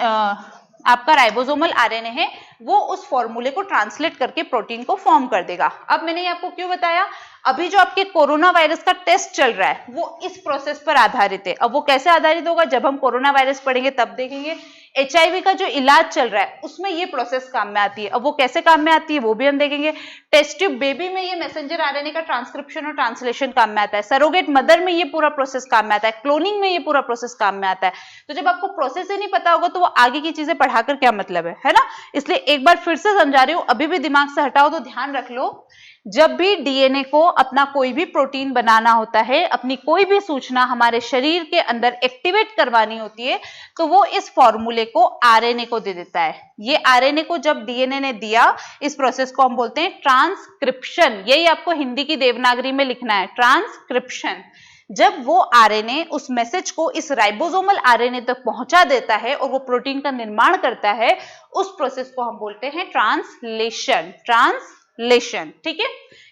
आपका राइबोसोमल आरएनए है वो उस फॉर्मूले को ट्रांसलेट करके प्रोटीन को फॉर्म कर देगा। अब मैंने ये आपको क्यों बताया? अभी जो आपके कोरोना वायरस का टेस्ट चल रहा है वो इस प्रोसेस पर आधारित है। अब वो कैसे आधारित होगा? जब हम कोरोना वायरस पढ़ेंगे तब देखेंगे। HIV का जो इलाज चल रहा है उसमें ये प्रोसेस काम में आती है। अब वो कैसे काम में आती है वो भी हम देखेंगे। टेस्ट ट्यूब बेबी में ये मैसेंजर आरएनए का ट्रांसक्रिप्शन और ट्रांसलेशन काम में आता है। सरोगेट मदर में ये पूरा प्रोसेस काम में आता है। क्लोनिंग में ये पूरा प्रोसेस काम में आता है। तो जब आपको प्रोसेस ही नहीं पता होगा तो वो आगे की चीजें पढ़ाकर क्या मतलब है ना। इसलिए एक बार फिर से समझा रही हूं, अभी भी दिमाग से हटाओ तो ध्यान रख लो, जब भी डीएनए को अपना कोई भी प्रोटीन बनाना होता है, अपनी कोई भी सूचना हमारे शरीर के अंदर एक्टिवेट करवानी होती है, तो वो इस फॉर्मूले को आरएनए को दे देता है। ये आरएनए को जब डीएनए ने दिया, इस प्रोसेस को हम बोलते हैं ट्रांसक्रिप्शन। यही आपको हिंदी की देवनागरी में लिखना है, ट्रांसक्रिप्शन। जब वो आरएनए उस मैसेज को इस राइबोसोमल आरएनए तक पहुंचा देता है और वो प्रोटीन का निर्माण करता है, उस प्रोसेस को हम बोलते हैं ट्रांसलेशन। ट्रांसलेशन, ठीक है,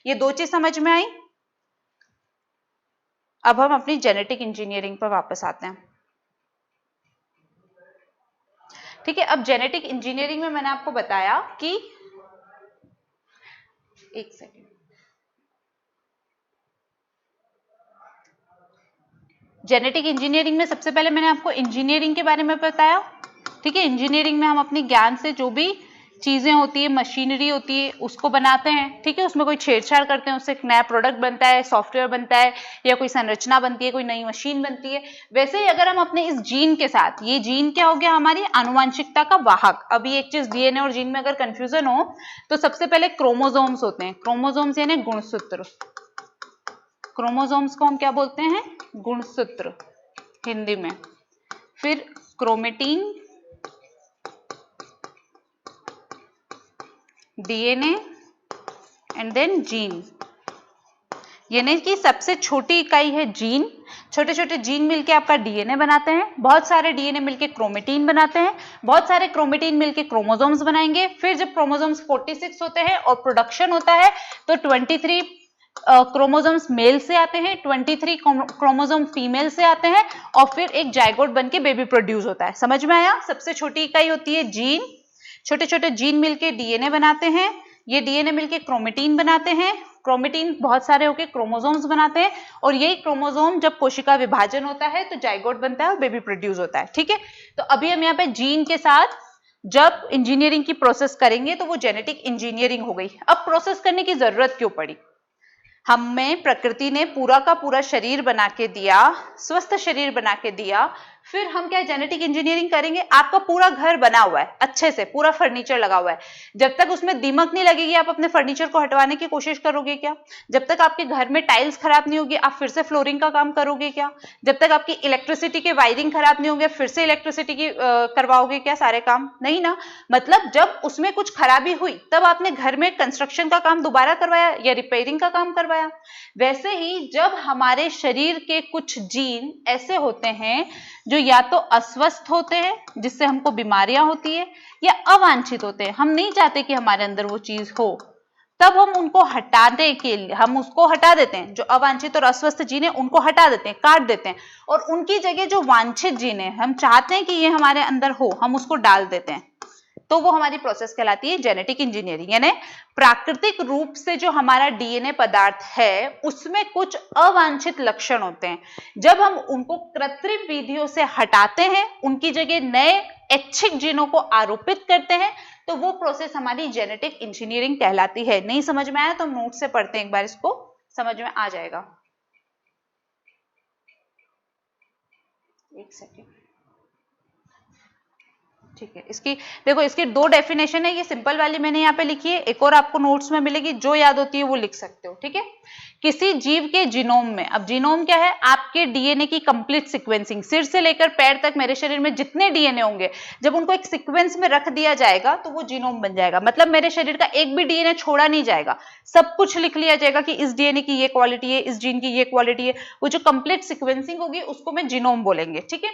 ये दो चीज समझ में आई। अब हम अपनी जेनेटिक इंजीनियरिंग पर वापस आते हैं, ठीक है। अब जेनेटिक इंजीनियरिंग में मैंने आपको बताया कि, एक सेकेंड, जेनेटिक इंजीनियरिंग में सबसे पहले मैंने आपको इंजीनियरिंग के बारे में बताया, ठीक है। इंजीनियरिंग में हम अपनी ज्ञान से जो भी चीजें होती है, मशीनरी होती है, उसको बनाते हैं, ठीक है। उसमें कोई छेड़छाड़ करते हैं, उससे एक नया प्रोडक्ट बनता है, सॉफ्टवेयर बनता है, या कोई संरचना बनती है, कोई नई मशीन बनती है। वैसे ही अगर हम अपने इस जीन के साथ, ये जीन क्या हो गया, हमारी आनुवांशिकता का वाहक। अभी एक चीज, डीएनए और जीन में अगर कंफ्यूजन हो तो सबसे पहले क्रोमोसोम्स होते हैं, क्रोमोसोम्स यानी गुणसूत्र। क्रोमोसोम्स को हम क्या बोलते हैं, गुणसूत्र हिंदी में। फिर chromatin, DNA and then gene. यानी कि सबसे छोटी इकाई है जीन। छोटे छोटे जीन मिलके आपका डीएनए बनाते हैं, बहुत सारे डीएनए मिलके क्रोमेटिन बनाते हैं, बहुत सारे क्रोमेटिन मिलके क्रोमोसोम्स बनाएंगे। फिर जब क्रोमोसोम्स 46 होते हैं और प्रोडक्शन होता है तो 23 क्रोमोसोम्स मेल से आते हैं, 23 क्रोमोसोम फीमेल से आते हैं, और फिर एक जाइगोट बनके बेबी प्रोड्यूस होता है। समझ में आया? सबसे छोटी इकाई होती है जीन, छोटे छोटे जीन मिलके डीएनए बनाते हैं, ये डीएनए मिलके क्रोमेटिन बनाते हैं, क्रोमेटिन बहुत सारे होके क्रोमोसोम्स बनाते हैं, और यही क्रोमोसोम जब कोशिका विभाजन होता है तो जाइगोट बनता है और बेबी प्रोड्यूस होता है, ठीक है। तो अभी हम यहाँ पे जीन के साथ जब इंजीनियरिंग की प्रोसेस करेंगे तो वो जेनेटिक इंजीनियरिंग हो गई। अब प्रोसेस करने की जरूरत क्यों पड़ी? हमें प्रकृति ने पूरा का पूरा शरीर बना के दिया, स्वस्थ शरीर बना के दिया, फिर हम क्या जेनेटिक इंजीनियरिंग करेंगे? आपका पूरा घर बना हुआ है, अच्छे से पूरा फर्नीचर लगा हुआ है, जब तक उसमें दीमक नहीं लगेगी आप अपने फर्नीचर को हटवाने की कोशिश करोगे क्या? जब तक आपके घर में टाइल्स खराब नहीं होगी आप फिर से फ्लोरिंग का काम करोगे क्या? जब तक आपकी इलेक्ट्रिसिटी के वायरिंग खराब नहीं होंगे फिर से इलेक्ट्रिसिटी की करवाओगे क्या सारे काम? नहीं ना। मतलब जब उसमें कुछ खराबी हुई तब आपने घर में कंस्ट्रक्शन का काम दोबारा करवाया या रिपेयरिंग का काम करवाया। वैसे ही जब हमारे शरीर के कुछ जीन ऐसे होते हैं जो या तो अस्वस्थ होते हैं जिससे हमको बीमारियां होती है, या अवांछित होते हैं, हम नहीं चाहते कि हमारे अंदर वो चीज हो, तब हम उनको हटाने के लिए हम उसको हटा देते हैं। जो अवांछित और अस्वस्थ जीन है उनको हटा देते हैं, काट देते हैं, और उनकी जगह जो वांछित जीन है, हम चाहते हैं कि ये हमारे अंदर हो, हम उसको डाल देते हैं। तो वो हमारी प्रोसेस कहलाती है जेनेटिक इंजीनियरिंग। यानी प्राकृतिक रूप से जो हमारा डीएनए पदार्थ है उसमें कुछ अवांछित लक्षण होते हैं, जब हम उनको कृत्रिम विधियों से हटाते हैं, उनकी जगह नए ऐच्छिक जीनों को आरोपित करते हैं, तो वो प्रोसेस हमारी जेनेटिक इंजीनियरिंग कहलाती है। नहीं समझ में आया तो हम नोट से पढ़ते हैं एक बार, इसको समझ में आ जाएगा। एक सेकेंड, ठीक है। इसकी देखो, इसकी दो डेफिनेशन है, ये सिंपल वाली मैंने यहाँ पे लिखी है, एक और आपको नोट्स में मिलेगी, जो याद होती है वो लिख सकते हो, ठीक है। किसी जीव के जीनोम में, अब जीनोम क्या है? आपके डीएनए की कंप्लीट सीक्वेंसिंग, सिर से लेकर पैर तक मेरे शरीर में जितने डीएनए होंगे, जब उनको एक सीक्वेंस में रख दिया जाएगा तो वो जीनोम बन जाएगा। मतलब मेरे शरीर का एक भी डीएनए छोड़ा नहीं जाएगा, सब कुछ लिख लिया जाएगा कि इस डीएनए की ये क्वालिटी है, इस जीन की ये क्वालिटी है। वो जो कंप्लीट सीक्वेंसिंग होगी उसको मैं जीनोम बोलेंगे, ठीक है।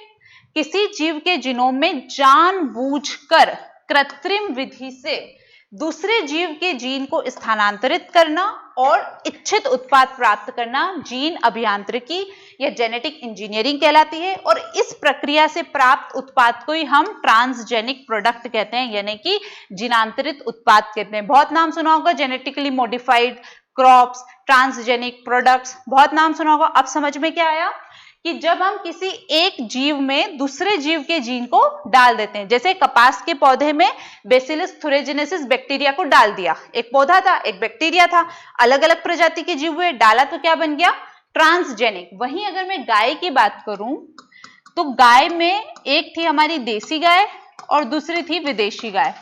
किसी जीव के जीनोम में जानबूझकर कृत्रिम विधि से दूसरे जीव के जीन को स्थानांतरित करना और इच्छित उत्पाद प्राप्त करना जीन अभियांत्रिकी या जेनेटिक इंजीनियरिंग कहलाती है। और इस प्रक्रिया से प्राप्त उत्पाद को ही हम ट्रांसजेनिक प्रोडक्ट कहते हैं, यानी कि जीनांतरित उत्पाद कहते हैं। बहुत नाम सुना होगा, genetically modified crops, transgenic products, बहुत नाम सुना होगा। अब समझ में क्या आया कि जब हम किसी एक जीव में दूसरे जीव के जीन को डाल देते हैं, जैसे कपास के पौधे में बेसिलस थुरेजिनेसिस बैक्टीरिया को डाल दिया, एक पौधा था एक बैक्टीरिया था, अलग अलग प्रजाति के जीव हुए, डाला तो क्या बन गया? ट्रांसजेनिक। वहीं अगर मैं गाय की बात करूं तो गाय में एक थी हमारी देसी गाय और दूसरी थी विदेशी गाय।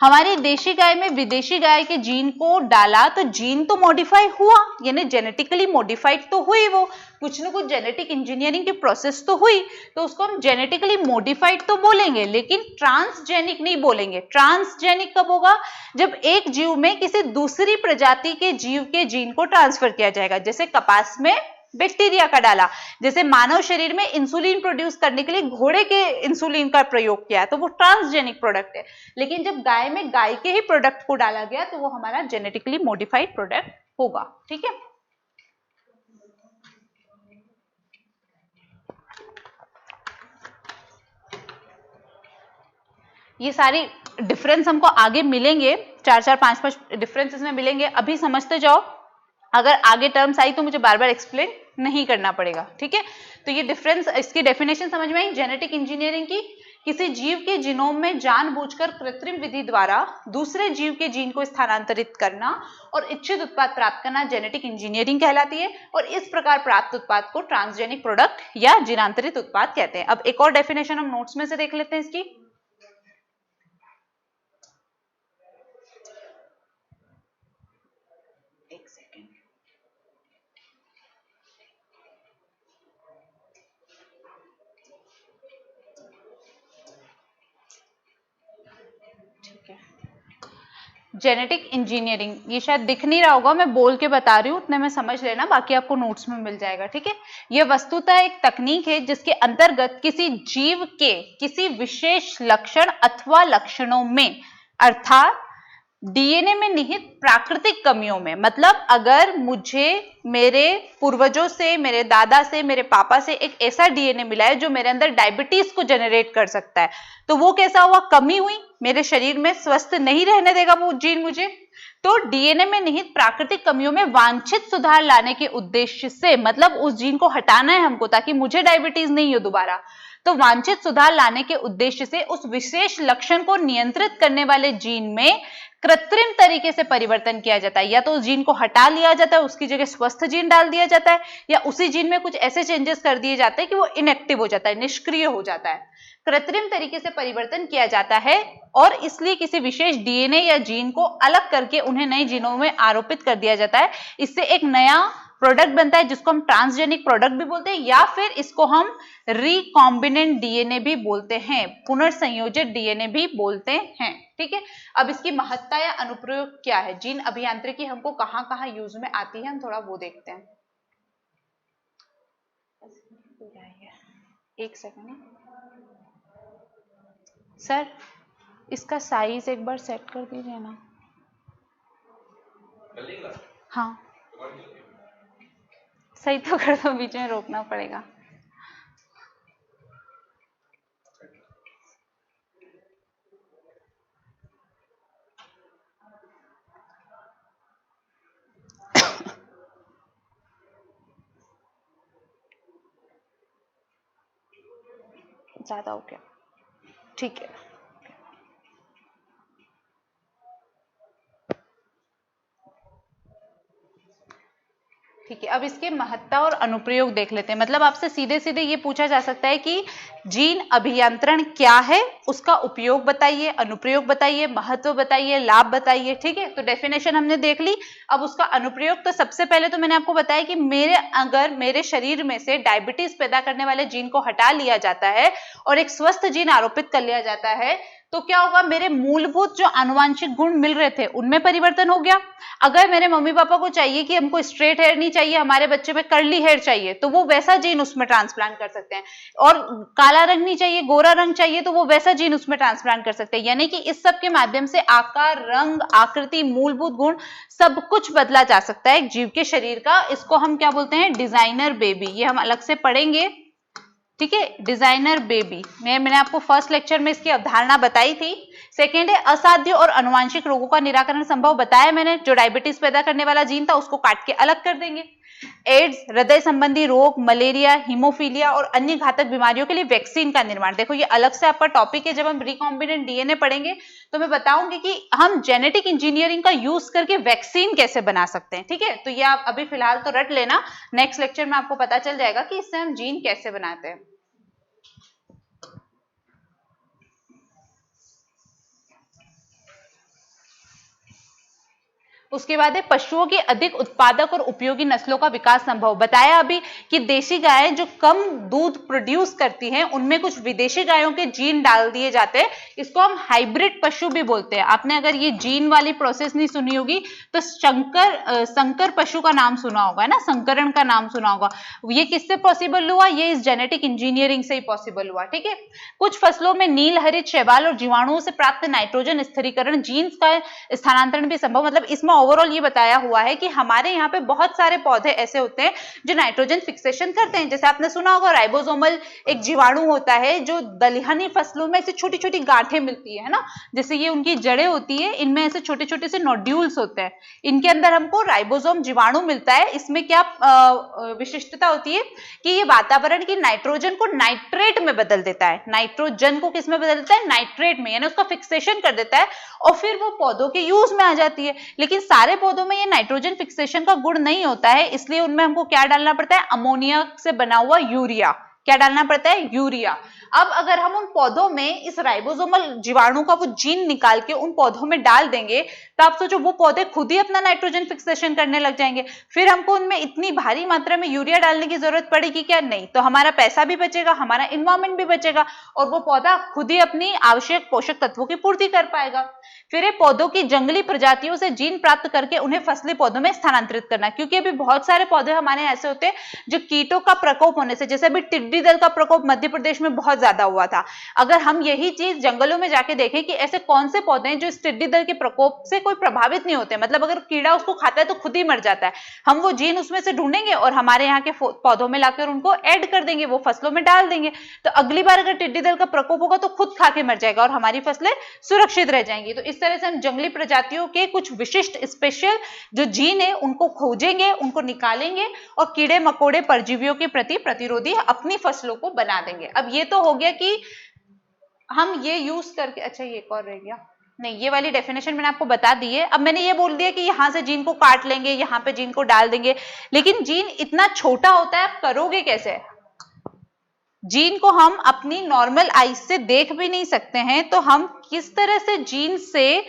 हमारी देशी गाय में विदेशी गाय के जीन को डाला तो जीन तो मॉडिफाई हुआ, यानी जेनेटिकली मॉडिफाइड तो हुई, वो कुछ ना कुछ जेनेटिक इंजीनियरिंग की प्रोसेस तो हुई, तो उसको हम जेनेटिकली मॉडिफाइड तो बोलेंगे, लेकिन ट्रांसजेनिक नहीं बोलेंगे। ट्रांसजेनिक कब होगा? जब एक जीव में किसी दूसरी प्रजाति के जीव के जीन को ट्रांसफर किया जाएगा, जैसे कपास में बैक्टीरिया का डाला, जैसे मानव शरीर में इंसुलिन प्रोड्यूस करने के लिए घोड़े के इंसुलिन का प्रयोग किया, तो वो ट्रांसजेनिक प्रोडक्ट है। लेकिन जब गाय में गाय के ही प्रोडक्ट को डाला गया तो वो हमारा जेनेटिकली मॉडिफाइड प्रोडक्ट होगा। ठीक है, ये सारी डिफरेंस हमको आगे मिलेंगे, 4 5 5 डिफरेंसेस में मिलेंगे, अभी समझते जाओ, अगर आगे टर्म्स आई तो मुझे बार बार एक्सप्लेन नहीं करना पड़ेगा। ठीक है, तो ये डिफरेंस, इसकी डेफिनेशन समझ में आई। जेनेटिक इंजीनियरिंग की किसी जीव के जीनोम में जानबूझकर कृत्रिम विधि द्वारा दूसरे जीव के जीन को स्थानांतरित करना और इच्छित उत्पाद प्राप्त करना जेनेटिक इंजीनियरिंग कहलाती है, और इस प्रकार प्राप्त उत्पाद को ट्रांसजेनिक प्रोडक्ट या जीनांतरित उत्पाद कहते हैं। अब एक और डेफिनेशन हम नोट्स में से देख लेते हैं इसकी। एक सेकेंड, ठीक है। जेनेटिक इंजीनियरिंग, ये शायद दिख नहीं रहा होगा, मैं बोल के बता रही हूँ, उतने में समझ लेना, बाकी आपको नोट्स में मिल जाएगा। ठीक है, ये वस्तुतः एक तकनीक है जिसके अंतर्गत किसी जीव के किसी विशेष लक्षण अथवा लक्षणों में, अर्थात डीएनए में निहित प्राकृतिक कमियों में, मतलब अगर मुझे मेरे पूर्वजों से, मेरे दादा से, मेरे पापा से एक ऐसा डीएनए मिला है जो मेरे अंदर डायबिटीज को जनरेट कर सकता है, तो वो कैसा हुआ? कमी हुई, मेरे शरीर में स्वस्थ नहीं रहने देगा वो जीन मुझे। तो डीएनए में निहित प्राकृतिक कमियों में वांछित सुधार लाने के उद्देश्य से, मतलब उस जीन को हटाना है हमको ताकि मुझे डायबिटीज नहीं हो दोबारा, तो वांछित सुधार लाने के उद्देश्य से उस विशेष लक्षण को नियंत्रित करने वाले जीन में कृत्रिम तरीके से परिवर्तन किया जाता है। या तो उस जीन को हटा लिया जाता है, उसकी जगह स्वस्थ जीन डाल दिया जाता है, या उसी जीन में कुछ ऐसे चेंजेस कर दिए जाते हैं कि वो इनएक्टिव हो जाता है, निष्क्रिय हो जाता है। कृत्रिम तरीके से परिवर्तन किया जाता है, और इसलिए किसी विशेष डीएनए या जीन को अलग करके उन्हें नए जीनों में आरोपित कर दिया जाता है। इससे एक नया प्रोडक्ट बनता है जिसको हम ट्रांसजेनिक प्रोडक्ट भी बोलते हैं, या फिर इसको हम रिकॉम्बिनेंट डीएनए भी बोलते हैं, पुनर्संयोजित डीएनए भी बोलते हैं। ठीक है, अब इसकी महत्ता या अनुप्रयोग क्या है, जीन अभियांत्रिकी हमको कहाँ कहाँ यूज में आती है, हम थोड़ा वो देखते हैं। एक सेकंड सर, इसका साइज एक बार सेट कर दीजिए ना। हाँ, सही तो कर दो, बीच में रोकना पड़ेगा। ज्यादा हो गया, ठीक है। ठीक है, अब इसके महत्ता और अनुप्रयोग देख लेते हैं। मतलब आपसे सीधे सीधे ये पूछा जा सकता है कि जीन अभियंत्रण क्या है, उसका उपयोग बताइए, अनुप्रयोग बताइए, महत्व बताइए, लाभ बताइए। ठीक है, तो डेफिनेशन हमने देख ली। अब उसका अनुप्रयोग, तो सबसे पहले तो मैंने आपको बताया कि अगर मेरे शरीर में से डायबिटीज पैदा करने वाले जीन को हटा लिया जाता है और एक स्वस्थ जीन आरोपित कर लिया जाता है, तो क्या होगा? मेरे मूलभूत जो आनुवांशिक गुण मिल रहे थे उनमें परिवर्तन हो गया। अगर मेरे मम्मी पापा को चाहिए कि हमको स्ट्रेट हेयर नहीं चाहिए, हमारे बच्चे में कर्ली हेयर चाहिए, तो वो वैसा जीन उसमें ट्रांसप्लांट कर सकते हैं। और काला रंग नहीं चाहिए, गोरा रंग चाहिए, तो वो वैसा जीन उसमें ट्रांसप्लांट कर सकते हैं। यानी कि इस सब के माध्यम से आकार, रंग, आकृति, मूलभूत गुण सब कुछ बदला जा सकता है एक जीव के शरीर का। इसको हम क्या बोलते हैं? Designer baby. ये हम अलग से पढ़ेंगे। ठीक है, डिजाइनर बेबी मैंने आपको फर्स्ट लेक्चर में इसकी अवधारणा बताई थी। सेकेंड है असाध्य और अनुवांशिक रोगों का निराकरण संभव, बताया मैंने। जो डायबिटीज पैदा करने वाला जीन था उसको काट के अलग कर देंगे। एड्स, हृदय संबंधी रोग, मलेरिया, हीमोफीलिया और अन्य घातक बीमारियों के लिए वैक्सीन का निर्माण। देखो ये अलग से आपका टॉपिक है, जब हम रिकॉम्बिनेंट डीएनए पढ़ेंगे तो मैं बताऊंगी कि हम जेनेटिक इंजीनियरिंग का यूज करके वैक्सीन कैसे बना सकते हैं। ठीक है, तो ये आप अभी फिलहाल तो रट लेना, नेक्स्ट लेक्चर में आपको पता चल जाएगा कि इससे हम जीन कैसे बनाते हैं। उसके बाद है पशुओं की अधिक उत्पादक और उपयोगी नस्लों का विकास संभव। बताया अभी कि देशी गायें जो कम दूध प्रोड्यूस करती हैं उनमें कुछ विदेशी गायों के जीन डाल दिए जाते हैं, इसको हम हाइब्रिड पशु भी बोलते हैं। आपने अगर ये जीन वाली प्रोसेस नहीं सुनी होगी तो संकर पशु का नाम सुना होगा ना, संकरण का नाम सुना होगा। ये किससे पॉसिबल हुआ? ये इस जेनेटिक इंजीनियरिंग से ही पॉसिबल हुआ। ठीक है, कुछ फसलों में नील हरित शैवाल और जीवाणुओं से प्राप्त नाइट्रोजन स्थिरीकरण जीन्स का स्थानांतरण भी संभव। मतलब इसमें ओवरऑल ये बताया हुआ है कि हमारे यहाँ पे बहुत सारे पौधे ऐसे होते हैं जो नाइट्रोजन फिक्सेशन करते हैं। जैसे आपने सुना होगा राइबोसोमल एक जीवाणु होता है जो दलहनी फसलों में ऐसे छोटी छोटी गांठें मिलती है ना, जैसे ये उनकी जड़ें होती है, इनमें ऐसे छोटे छोटे से नोड्यूल्स होते हैं, इनके अंदर हमको राइबोसोम जीवाणु मिलता है। इसमें क्या विशिष्टता होती है कि ये वातावरण की नाइट्रोजन को नाइट्रेट में बदल देता है। नाइट्रोजन को किस में बदल देता है? नाइट्रेट में, यानी उसका फिक्सेशन कर देता है और फिर वो पौधों के यूज में आ जाती है। लेकिन सारे पौधों में ये नाइट्रोजन फिक्सेशन का गुण नहीं होता है, इसलिए उनमें हमको क्या डालना पड़ता है? अमोनिया से बना हुआ यूरिया। क्या डालना पड़ता है? यूरिया। अब अगर हम उन पौधों में इस राइबोसोमल जीवाणु का वो जीन निकाल के उन पौधों में डाल देंगे तो आप सोचो वो पौधे खुद ही अपना नाइट्रोजन फिक्सेशन करने लग जाएंगे। फिर हमको उनमें इतनी भारी मात्रा में यूरिया डालने की जरूरत पड़ेगी क्या? नहीं। तो हमारा पैसा भी बचेगा, हमारा एनवायरमेंट भी बचेगा और वो पौधा खुद ही अपनी आवश्यक पोषक तत्वों की पूर्ति कर पाएगा। फिर पौधों की जंगली प्रजातियों से जीन प्राप्त करके उन्हें फसली पौधों में स्थानांतरित करना, क्योंकि अभी बहुत सारे पौधे हमारे ऐसे होते हैं जो कीटों का प्रकोप होने से, जैसे अभी टिड्डी दल का प्रकोप मध्य प्रदेश में बहुत ज्यादा हुआ था। अगर हम यही चीज जंगलों में जाके देखें कि ऐसे कौन से पौधे हैं जो इस टिड्डी दल के प्रकोप से कोई प्रभावित नहीं होते, मतलब अगर कीड़ा उसको खाता है तो खुद ही मर जाता है, हम वो जीन उसमें से ढूंढेंगे और हमारे यहाँ के पौधों में लाकर उनको ऐड कर देंगे, वो फसलों में डाल देंगे, तो अगली बार अगर टिड्डी दल का प्रकोप होगा तो खुद खा के मर जाएगा और हमारी फसलें सुरक्षित रह जाएंगी। तो इस तरह से हम जंगली प्रजातियों के कुछ विशिष्ट स्पेशल जो जीन है उनको खोजेंगे, उनको निकालेंगे और कीड़े मकोड़े परजीवियों के प्रति प्रतिरोधी अपनी फसलों को बना देंगे। अब ये तो हो गया कि हम ये यूज करके, अच्छा ये एक और रह गया, नहीं ये वाली डेफिनेशन मैंने आपको बता दी है। अब मैंने ये बोल दिया कि यहां से जीन को काट लेंगे, यहां पे जीन को डाल देंगे, लेकिन जीन इतना छोटा होता है, आप करोगे कैसे? जीन को हम अपनी नॉर्मल आईज से देख भी नहीं सकते हैं, तो हम किस तरह से जीन से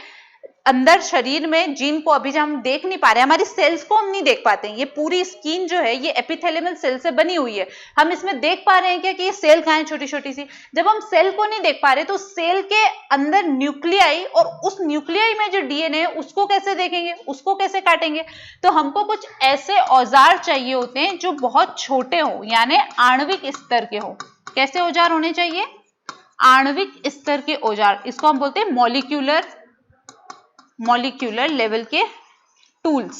अंदर शरीर में जीन को अभी हम देख नहीं पा रहे हैं, हमारी सेल्स को हम नहीं देख पाते हैं। ये पूरी स्किन जो है ये एपिथेलियल सेल से बनी हुई है, हम इसमें देख पा रहे हैं क्या कि ये सेल कहाँ है छोटी छोटी सी? जब हम सेल को नहीं देख पा रहे तो सेल के अंदर न्यूक्लियाई और उस न्यूक्लियाई में जो डीएनए है उसको कैसे देखेंगे, उसको कैसे काटेंगे? तो हमको कुछ ऐसे औजार चाहिए होते हैं जो बहुत छोटे हो, यानी आणविक स्तर के हो। कैसे औजार होने चाहिए? आणविक स्तर के औजार, इसको हम बोलते हैं मॉलिक्यूलर लेवल के टूल्स।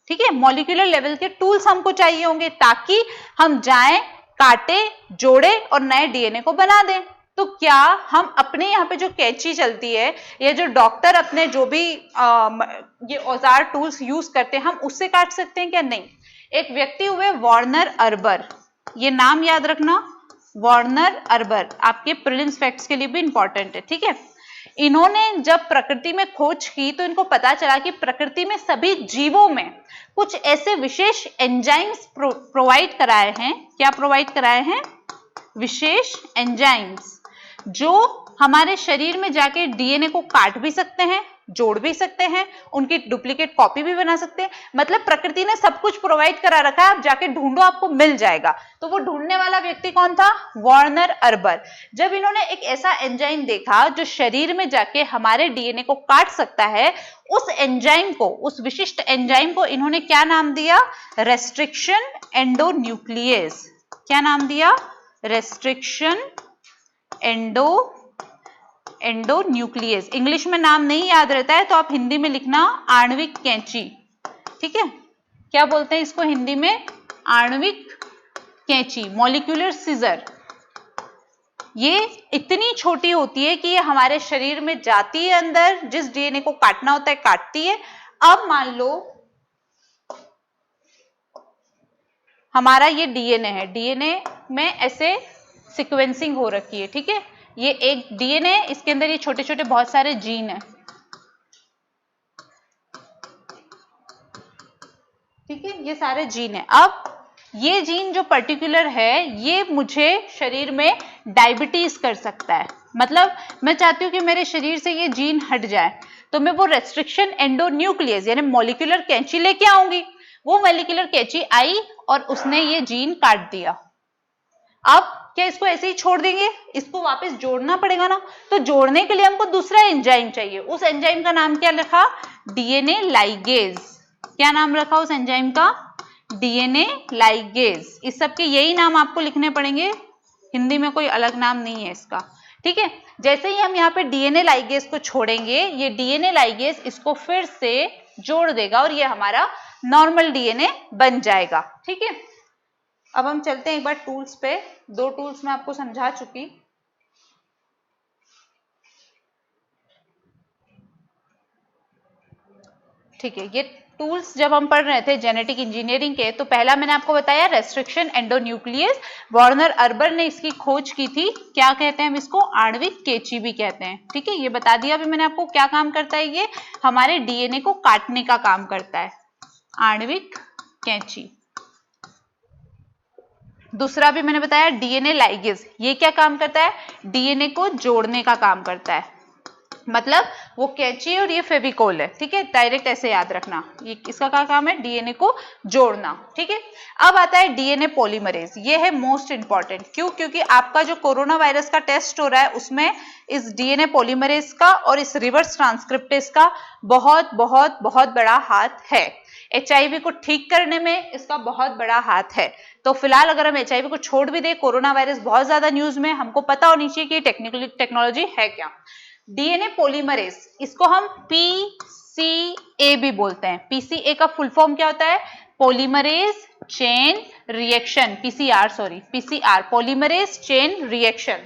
ठीक है, मॉलिक्यूलर लेवल के टूल्स हमको चाहिए होंगे ताकि हम जाएं, काटे, जोड़े और नए डीएनए को बना दें। तो क्या हम अपने यहाँ पे जो कैंची चलती है या जो डॉक्टर अपने जो भी ये औजार टूल्स यूज करते हैं, हम उससे काट सकते हैं क्या? नहीं। एक व्यक्ति हुए वार्नर अर्बर, ये नाम याद रखना, वार्नर अर्बर आपके प्रीलिम्स फैक्ट्स के लिए भी इंपॉर्टेंट है। ठीक है, इन्होंने जब प्रकृति में खोज की तो इनको पता चला कि प्रकृति में सभी जीवों में कुछ ऐसे विशेष एंजाइम्स प्रोवाइड कराए हैं। क्या प्रोवाइड कराए हैं? विशेष एंजाइम्स जो हमारे शरीर में जाके डीएनए को काट भी सकते हैं, जोड़ भी सकते हैं, उनकी डुप्लीकेट कॉपी भी बना सकते हैं। मतलब प्रकृति ने सब कुछ प्रोवाइड करा रखा है, आप जाके ढूंढो आपको मिल जाएगा। तो वो ढूंढने वाला व्यक्ति कौन था? Warner harbour. जब इन्होंने एक ऐसा एंजाइम देखा जो शरीर में जाके हमारे डीएनए को काट सकता है, उस एंजाइम को, उस विशिष्ट एंजाइम को इन्होंने क्या नाम दिया? Restriction endonuclease. क्या नाम दिया? Restriction endonuclease. इंग्लिश में नाम नहीं याद रहता है तो आप हिंदी में लिखना आणविक कैंची। ठीक है, क्या बोलते हैं इसको हिंदी में? आणविक कैंची, मॉलिक्यूलर सीजर। ये इतनी छोटी होती है कि ये हमारे शरीर में जाती है, अंदर जिस डीएनए को काटना होता है काटती है। अब मान लो हमारा ये डीएनए है, डीएनए में ऐसे सीक्वेंसिंग हो रखी है। ठीक है, ये एक डीएनए, इसके अंदर ये छोटे छोटे बहुत सारे जीन है। ठीक है, ये सारे जीन है। अब ये जीन जो पर्टिकुलर है ये मुझे शरीर में डायबिटीज कर सकता है, मतलब मैं चाहती हूँ कि मेरे शरीर से ये जीन हट जाए, तो मैं वो रेस्ट्रिक्शन एंडोन्यूक्लियस यानी मॉलिक्यूलर कैंची लेके आऊंगी। वो मॉलिक्यूलर कैंची आई और उसने ये जीन काट दिया। अब क्या इसको ऐसे ही छोड़ देंगे? इसको वापस जोड़ना पड़ेगा ना। तो जोड़ने के लिए हमको दूसरा एंजाइम चाहिए। उस एंजाइम का नाम क्या रखा? DNA ligase. क्या नाम रखा उस एंजाइम का? DNA ligase. इस सब के यही नाम आपको लिखने पड़ेंगे, हिंदी में कोई अलग नाम नहीं है इसका, ठीक है। जैसे ही हम यहाँ पे डीएनए लाइगेज को छोड़ेंगे, ये डीएनए लाइगेज इसको फिर से जोड़ देगा और ये हमारा नॉर्मल डीएनए बन जाएगा, ठीक है। अब हम चलते हैं एक बार टूल्स पे। 2 टूल्स मैं आपको समझा चुकी। ठीक है, ये टूल्स जब हम पढ़ रहे थे जेनेटिक इंजीनियरिंग के, तो पहला मैंने आपको बताया रेस्ट्रिक्शन एंडोन्यूक्लियस। वार्नर अर्बर ने इसकी खोज की थी। क्या कहते हैं हम इसको? आणविक कैंची भी कहते हैं, ठीक है। ये बता दिया अभी मैंने आपको क्या काम करता है। ये हमारे डीएनए को काटने का काम करता है, आणविक कैंची। दूसरा भी मैंने बताया डीएनए लाइगेज। ये क्या काम करता है? डीएनए को जोड़ने का काम करता है। मतलब वो कैंची और ये फेविकोल है, ठीक है। डायरेक्ट ऐसे याद रखना, ये इसका क्या काम है? डीएनए को जोड़ना, ठीक है। अब आता है डीएनए पॉलीमरेज। ये है मोस्ट इंपॉर्टेंट। क्यों? क्योंकि आपका जो कोरोना वायरस का टेस्ट हो रहा है उसमें इस डीएनए पॉलीमरेज का और इस रिवर्स ट्रांसक्रिप्टेज का बहुत बहुत बहुत बड़ा हाथ है। एचआईवी को ठीक करने में इसका बहुत बड़ा हाथ है। तो फिलहाल अगर हम एचआईवी को छोड़ भी दें, कोरोना वायरस बहुत ज्यादा न्यूज में, हमको पता होनी चाहिए कि टेक्नोलॉजी है क्या। डीएनए पॉलीमरेज, इसको हम पीसीए भी बोलते हैं। पीसीए का फुल फॉर्म क्या होता है? Polymerase chain reaction, PCR, polymerase chain reaction.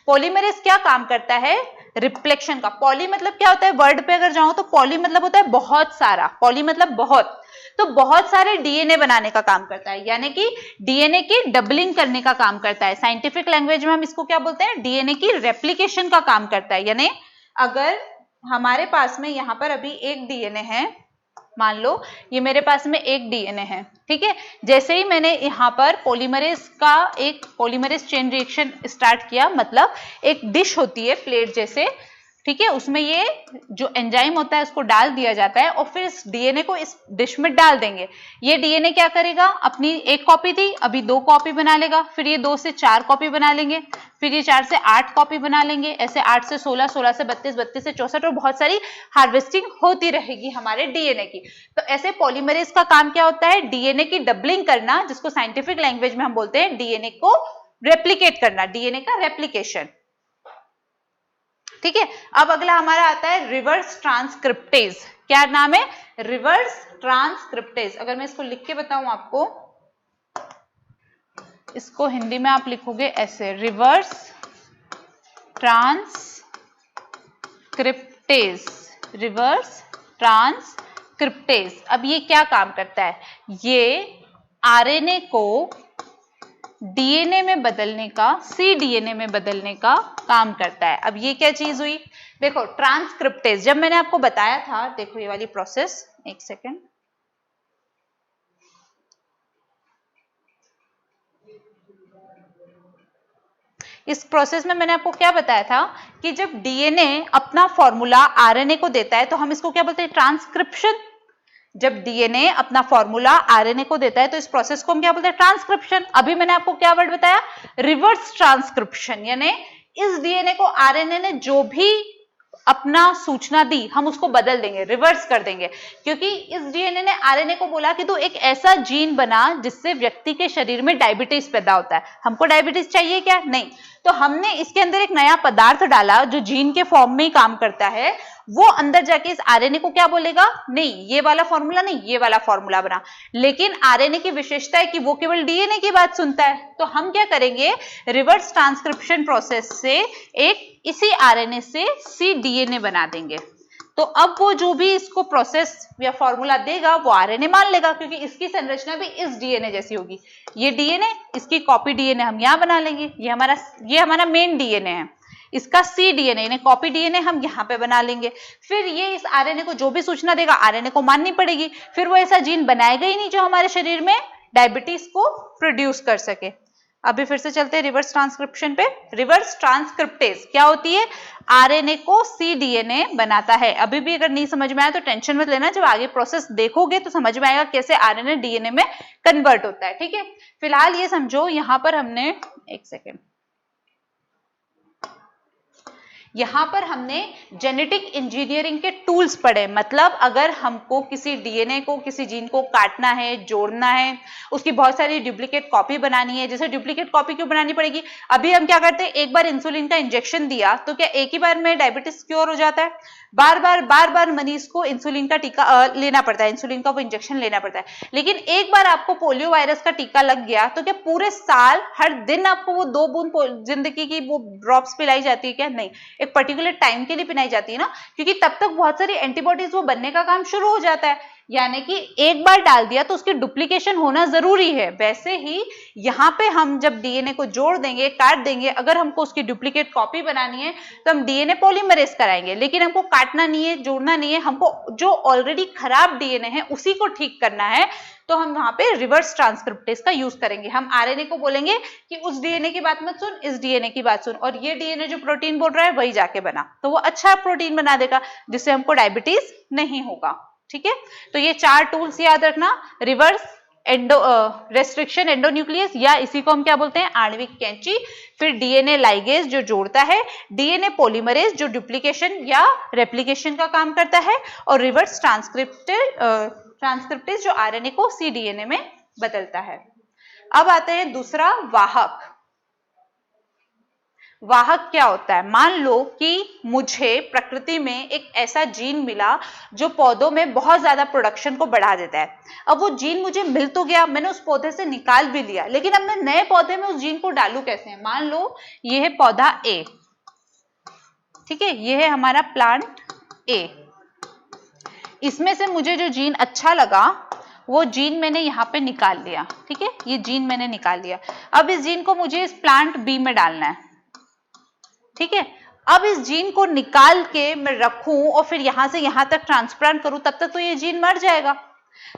Polymerase क्या काम करता है? रिफ्लेक्शन का। पॉली मतलब क्या होता है? वर्ड पे अगर जाऊं तो पॉली मतलब होता है बहुत सारा, पॉली मतलब बहुत। तो बहुत सारे डीएनए बनाने का काम करता है, यानी कि डीएनए की डबलिंग करने का काम करता है। साइंटिफिक लैंग्वेज में हम इसको क्या बोलते हैं? डीएनए की रेप्लिकेशन का काम करता है। यानी अगर हमारे पास में यहाँ पर अभी एक डीएनए है, मान लो ये मेरे पास में एक डीएनए है, ठीक है। जैसे ही मैंने यहाँ पर पॉलीमरेज चेन रिएक्शन स्टार्ट किया, मतलब एक डिश होती है प्लेट जैसे, ठीक है, उसमें ये जो एंजाइम होता है उसको डाल दिया जाता है और फिर इस डीएनए को इस डिश में डाल देंगे। ये डीएनए क्या करेगा? अपनी एक कॉपी थी, अभी 2 कॉपी बना लेगा, फिर ये 2 से 4 कॉपी बना लेंगे, फिर ये 4 से 8 कॉपी बना लेंगे, ऐसे 8 से 16, 16 से 32, 32 से 64 और बहुत सारी हार्वेस्टिंग होती रहेगी हमारे डीएनए की। तो ऐसे पॉलीमरेज का काम क्या होता है? डीएनए की डबलिंग करना, जिसको साइंटिफिक लैंग्वेज में हम बोलते हैं डीएनए को रेप्लिकेट करना, डीएनए का रेप्लिकेशन, ठीक है। अब अगला हमारा आता है रिवर्स ट्रांसक्रिप्टेज। क्या नाम है? Reverse transcriptase. अगर मैं इसको लिख के बताऊं आपको, इसको हिंदी में आप लिखोगे ऐसे, रिवर्स ट्रांसक्रिप्टेज, रिवर्स ट्रांसक्रिप्टेज। अब ये क्या काम करता है? ये आरएनए को डीएनए में बदलने का, सीडीएनए में बदलने का काम करता है। अब ये क्या चीज हुई? देखो ट्रांसक्रिप्टेज, जब मैंने आपको बताया था, देखो ये वाली प्रोसेस, एक सेकेंड, इस प्रोसेस में मैंने आपको क्या बताया था कि जब डीएनए अपना फॉर्मूला आरएनए को देता है तो हम इसको क्या बोलते हैं? ट्रांसक्रिप्शन। जब डीएनए अपना फॉर्मूला आरएनए को देता है तो इस प्रोसेस को हम क्या बोलते हैं? ट्रांसक्रिप्शन। अभी मैंने आपको क्या वर्ड बताया? Reverse transcription. यानी इस डीएनए को आरएनए ने जो भी अपना सूचना दी, हम उसको बदल देंगे, रिवर्स कर देंगे, क्योंकि इस डीएनए ने आरएनए को बोला कि तू एक ऐसा जीन बना जिससे व्यक्ति के शरीर में डायबिटीज पैदा होता है। हमको डायबिटीज चाहिए क्या? नहीं। तो हमने इसके अंदर एक नया पदार्थ डाला जो जीन के फॉर्म में ही काम करता है। वो अंदर जाके इस आरएनए को क्या बोलेगा? नहीं, ये वाला फॉर्मूला नहीं, ये वाला फॉर्मूला बना। लेकिन आरएनए की विशेषता है कि वो केवल डीएनए की बात सुनता है। तो हम क्या करेंगे? रिवर्स ट्रांसक्रिप्शन प्रोसेस से एक इसी आरएनए से सीडीएनए बना देंगे। तो अब वो जो भी इसको प्रोसेस या फॉर्मूला देगा वो आरएनए मान लेगा, क्योंकि इसकी संरचना भी इस डीएनए जैसी होगी। ये डीएनए, इसकी कॉपी डीएनए हम यहाँ बना लेंगे। ये हमारा मेन डीएनए है, इसका सी डीएनए यानी कॉपी डीएनए हम यहाँ पे बना लेंगे। फिर ये इस आरएनए को जो भी सूचना देगा आरएनए को माननी पड़ेगी। फिर वो ऐसा जीन बनाएगा ही नहीं जो हमारे शरीर में डायबिटीज को प्रोड्यूस कर सके। अभी फिर से चलते हैं रिवर्स ट्रांसक्रिप्शन पे। रिवर्स ट्रांसक्रिप्टेज क्या होती है? आरएनए को cDNA बनाता है। अभी भी अगर नहीं समझ में आया तो टेंशन मत लेना, जब आगे प्रोसेस देखोगे तो समझ में आएगा कैसे आरएनए डीएनए में कन्वर्ट होता है। ठीक है, फिलहाल ये समझो यहां पर हमने एक सेकेंड, यहां पर हमने जेनेटिक इंजीनियरिंग के टूल्स पढ़े। मतलब अगर हमको किसी डीएनए को, किसी जीन को काटना है, जोड़ना है, उसकी बहुत सारी डुप्लीकेट कॉपी बनानी है। जैसे डुप्लीकेट कॉपी क्यों बनानी पड़ेगी? अभी हम क्या करते हैं, एक बार इंसुलिन का इंजेक्शन दिया तो क्या एक ही बार में डायबिटीज क्योर हो जाता है? बार बार मरीज को इंसुलिन का टीका लेना पड़ता है, इंसुलिन का वो इंजेक्शन लेना पड़ता है। लेकिन एक बार आपको पोलियो वायरस का टीका लग गया तो क्या पूरे साल हर दिन आपको वो 2 बूंद जिंदगी की वो ड्रॉप्स पिलाई जाती है क्या? नहीं, एक पर्टिकुलर टाइम के लिए पिलाई जाती है ना, क्योंकि तब तक बहुत सारी एंटीबॉडीज वो बनने का काम शुरू हो जाता है। यानी कि एक बार डाल दिया तो उसकी डुप्लीकेशन होना जरूरी है। वैसे ही यहाँ पे हम जब डीएनए को जोड़ देंगे, काट देंगे, अगर हमको उसकी डुप्लीकेट कॉपी बनानी है तो हम डीएनए पॉलीमरेज कराएंगे। लेकिन हमको काटना नहीं है, जोड़ना नहीं है, हमको जो ऑलरेडी खराब डीएनए है उसी को ठीक करना है, तो हम वहां पे रिवर्स ट्रांसक्रिप्टेज का यूज करेंगे। हम आरएनए को बोलेंगे कि उस डीएनए की बात मत सुन, इस डीएनए की बात सुन, और ये डीएनए जो प्रोटीन बोल रहा है वही जाके बना, तो वो अच्छा प्रोटीन बना देगा जिससे हमको डायबिटीज नहीं होगा। ठीक है, तो ये 4 टूल्स याद रखना। रिवर्स रेस्ट्रिक्शन एंडोन्यूक्लियस, या इसी को हम क्या बोलते हैं, आणविक कैंची। फिर डीएनए लाइगेज जो जोड़ता है, डीएनए पॉलीमरेज जो डुप्लीकेशन या रेप्लिकेशन का काम करता है, और रिवर्स ट्रांसक्रिप्टेज जो आरएनए को cDNA में बदलता है। अब आते हैं दूसरा, वाहक। वाहक क्या होता है? मान लो कि मुझे प्रकृति में एक ऐसा जीन मिला जो पौधों में बहुत ज्यादा प्रोडक्शन को बढ़ा देता है। अब वो जीन मुझे मिल तो गया, मैंने उस पौधे से निकाल भी लिया, लेकिन अब मैं नए पौधे में उस जीन को डालूं कैसे? मान लो ये है पौधा ए, ठीक है, ये है हमारा प्लांट ए। इसमें से मुझे जो जीन अच्छा लगा वो जीन मैंने यहाँ पे निकाल लिया। ठीक है, ये जीन मैंने निकाल लिया। अब इस जीन को मुझे इस प्लांट बी में डालना है। ठीक है, अब इस जीन को निकाल के मैं रखूं और फिर यहां से यहां तक ट्रांसप्लांट करूं, तब तक तो ये जीन मर जाएगा।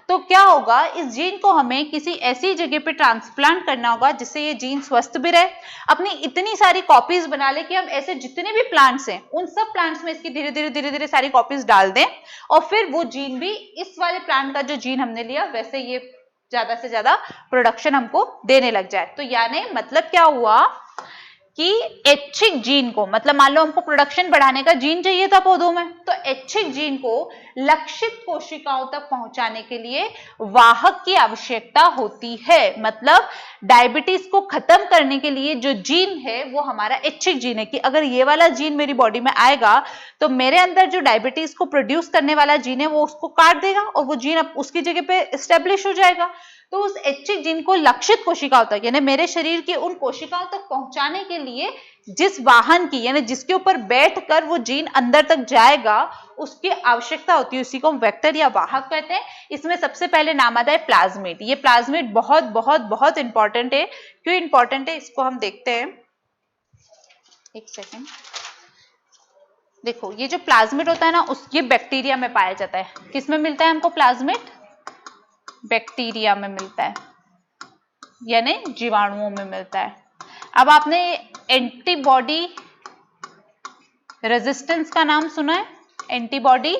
तो क्या होगा, इस जीन को हमें किसी ऐसी जगह पे ट्रांसप्लांट करना होगा जिससे ये जीन स्वस्थ भी रहे, अपनी इतनी सारी कॉपीज बना ले कि हम ऐसे जितने भी प्लांट्स हैं उन सब प्लांट्स में इसकी धीरे धीरे सारी कॉपीज डाल दें, और फिर वो जीन भी इस वाले प्लांट का जो जीन हमने लिया वैसे ये ज्यादा से ज्यादा प्रोडक्शन हमको देने लग जाए। तो यानी मतलब क्या हुआ कि ऐच्छिक जीन को, मतलब मान लो हमको प्रोडक्शन बढ़ाने का जीन चाहिए था पौधों में, तो ऐच्छिक जीन को लक्षित कोशिकाओं तक पहुंचाने के लिए वाहक की आवश्यकता होती है। मतलब डायबिटीज को खत्म करने के लिए जो जीन है वो हमारा ऐच्छिक जीन है, कि अगर ये वाला जीन मेरी बॉडी में आएगा तो मेरे अंदर जो डायबिटीज को प्रोड्यूस करने वाला जीन है वो उसको काट देगा और वो जीन अब उसकी जगह पे एस्टेब्लिश हो जाएगा। तो उस ऐच्छिक जीन को लक्षित कोशिकाओं तक, यानी मेरे शरीर की उन कोशिकाओं तक पहुंचाने के लिए जिस वाहन की, यानी जिसके ऊपर बैठकर वो जीन अंदर तक जाएगा, उसकी आवश्यकता होती है, उसी को हम वेक्टर या वाहक कहते हैं। इसमें सबसे पहले नाम आता है प्लाज्मिड। ये प्लाज्मिड बहुत बहुत बहुत इंपॉर्टेंट है। क्यों इंपॉर्टेंट है इसको हम देखते हैं, एक सेकेंड। देखो, ये जो प्लाज्मिड होता है ना, ये बैक्टीरिया में पाया जाता है। किसमें मिलता है हमको प्लाज्मिड? बैक्टीरिया में मिलता है, यानी जीवाणुओं में मिलता है। अब आपने एंटीबॉडी रेजिस्टेंस का नाम सुना है? एंटीबॉडी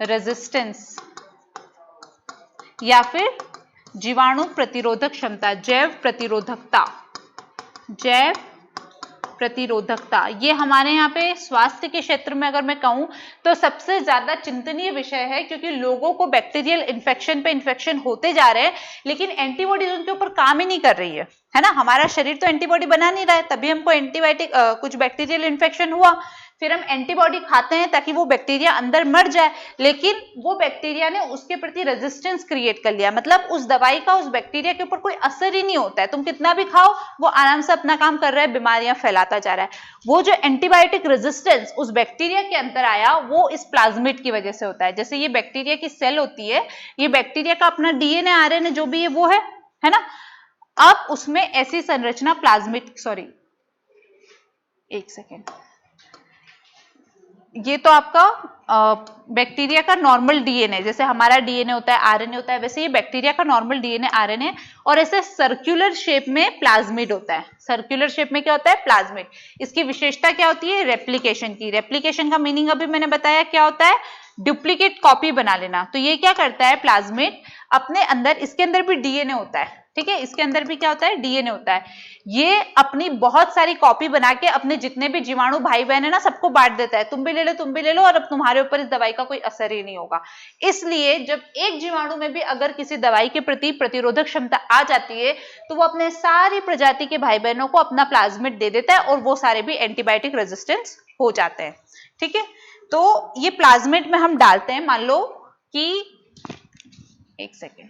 रेजिस्टेंस या फिर जीवाणु प्रतिरोधक क्षमता, जैव प्रतिरोधकता। जैव प्रतिरोधकता ये हमारे यहाँ पे स्वास्थ्य के क्षेत्र में अगर मैं कहूँ तो सबसे ज्यादा चिंतनीय विषय है, क्योंकि लोगों को बैक्टीरियल इन्फेक्शन पे इन्फेक्शन होते जा रहे हैं, लेकिन एंटीबॉडीज उनके ऊपर काम ही नहीं कर रही है ना। हमारा शरीर तो एंटीबॉडी बना नहीं रहा है, तभी हमको एंटीबायोटिक कुछ बैक्टीरियल इन्फेक्शन हुआ, फिर हम एंटीबॉडी खाते हैं ताकि वो बैक्टीरिया अंदर मर जाए, लेकिन वो बैक्टीरिया ने उसके प्रति रेजिस्टेंस क्रिएट कर लिया। मतलब उस दवाई का उस बैक्टीरिया के ऊपर कोई असर ही नहीं होता है, तुम कितना भी खाओ वो आराम से अपना काम कर रहा है, बीमारियां फैलाता जा रहा है। वो जो एंटीबायोटिक रेजिस्टेंस उस बैक्टीरिया के अंदर आया वो इस प्लाज्मिड की वजह से होता है। जैसे ये बैक्टीरिया की सेल होती है, ये बैक्टीरिया का अपना डीएनए आरएनए जो भी है वो है ना। अब उसमें ऐसी संरचना प्लाज्मिड, सॉरी एक सेकेंड, ये तो आपका बैक्टीरिया का नॉर्मल डीएनए, जैसे हमारा डीएनए होता है, आरएनए होता है, वैसे ये बैक्टीरिया का नॉर्मल डीएनए आरएनए, और ऐसे सर्कुलर शेप में प्लाज्मिड होता है। सर्कुलर शेप में क्या होता है? प्लाज्मिड। इसकी विशेषता क्या होती है? रेप्लिकेशन की। रेप्लिकेशन का मीनिंग अभी मैंने बताया क्या होता है? डुप्लीकेट कॉपी बना लेना। तो ये क्या करता है प्लाज्मिड अपने अंदर, इसके अंदर भी डीएनए होता है, ठीक है, इसके अंदर भी क्या होता है? डीएनए होता है। ये अपनी बहुत सारी कॉपी बना के अपने जितने भी जीवाणु भाई बहन है ना, सबको बांट देता है, तुम भी ले लो, तुम भी ले लो, और अब तुम्हारे ऊपर इस दवाई का कोई असर ही नहीं होगा। इसलिए जब एक जीवाणु में भी अगर किसी दवाई के प्रति प्रतिरोधक क्षमता आ जाती है, तो वो अपने सारी प्रजाति के भाई बहनों को अपना प्लाज्मिड दे देता है, और वो सारे भी एंटीबायोटिक रेजिस्टेंस हो जाते हैं, ठीक है। तो ये प्लाज्मिड में हम डालते हैं, मान लो कि, एक सेकेंड,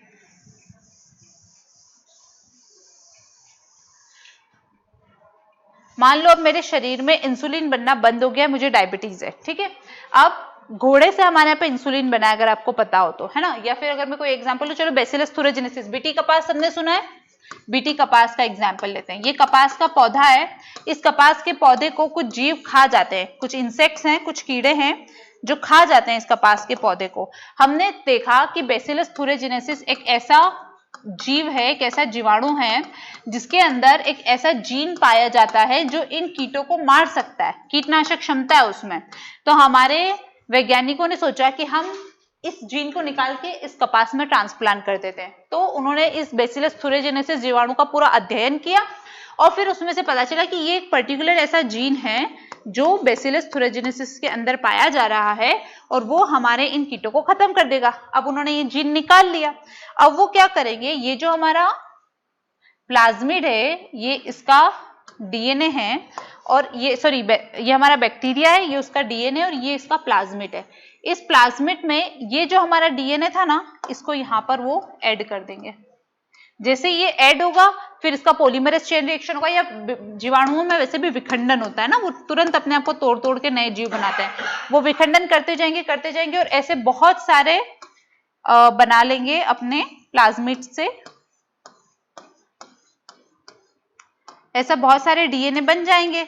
मान लो अब मेरे शरीर में इंसुलिन बनना बंद हो गया, मुझे डायबिटीज है, ठीक है। अब घोड़े से हमारे यहाँ पे इंसुलिन बना है, अगर आपको पता हो तो, है ना। या फिर अगर मैं कोई एग्जांपल लूं, चलो बैसिलस थुरेजेनेसिस, बीटी कपास सबने सुना है, बीटी कपास का एग्जाम्पल लेते हैं। ये कपास का पौधा है, इस कपास के पौधे को कुछ जीव खा जाते हैं, कुछ इंसेक्ट्स हैं, कुछ कीड़े हैं जो खा जाते हैं इस कपास के पौधे को। हमने देखा कि बैसिलस थुरेजेनेसिस एक ऐसा जीव है, एक ऐसा जीवाणु है जिसके अंदर एक ऐसा जीन पाया जाता है जो इन कीटों को मार सकता है, कीटनाशक क्षमता है उसमें। तो हमारे वैज्ञानिकों ने सोचा कि हम इस जीन को निकाल के इस कपास में ट्रांसप्लांट कर देते हैं। तो उन्होंने इस बैसिलस थुरेजेनेसिस जीवाणु का पूरा अध्ययन किया, और फिर उसमें से पता चला कि ये एक पर्टिकुलर ऐसा जीन है जो बैसिलस थुरेजेनेसिस के अंदर पाया जा रहा है, और वो हमारे इन कीटों को खत्म कर देगा। अब उन्होंने ये जीन निकाल लिया, अब वो क्या करेंगे, ये जो हमारा प्लाज्मिड है, ये इसका डीएनए है, और ये सॉरी ये हमारा बैक्टीरिया है, ये उसका डीएनए, और ये इसका प्लाज्मिड है। इस प्लाज्मिड में ये जो हमारा डीएनए था ना, इसको यहाँ पर वो ऐड कर देंगे। जैसे ये ऐड होगा, फिर इसका पॉलीमरेज चेन रिएक्शन होगा, या जीवाणुओं में वैसे भी विखंडन होता है ना, वो तुरंत अपने आप को तोड़ तोड़ के नए जीव बनाते हैं। वो विखंडन करते जाएंगे, और ऐसे बहुत सारे बना लेंगे अपने प्लाज्मिड से। ऐसा बहुत सारे डीएनए बन जाएंगे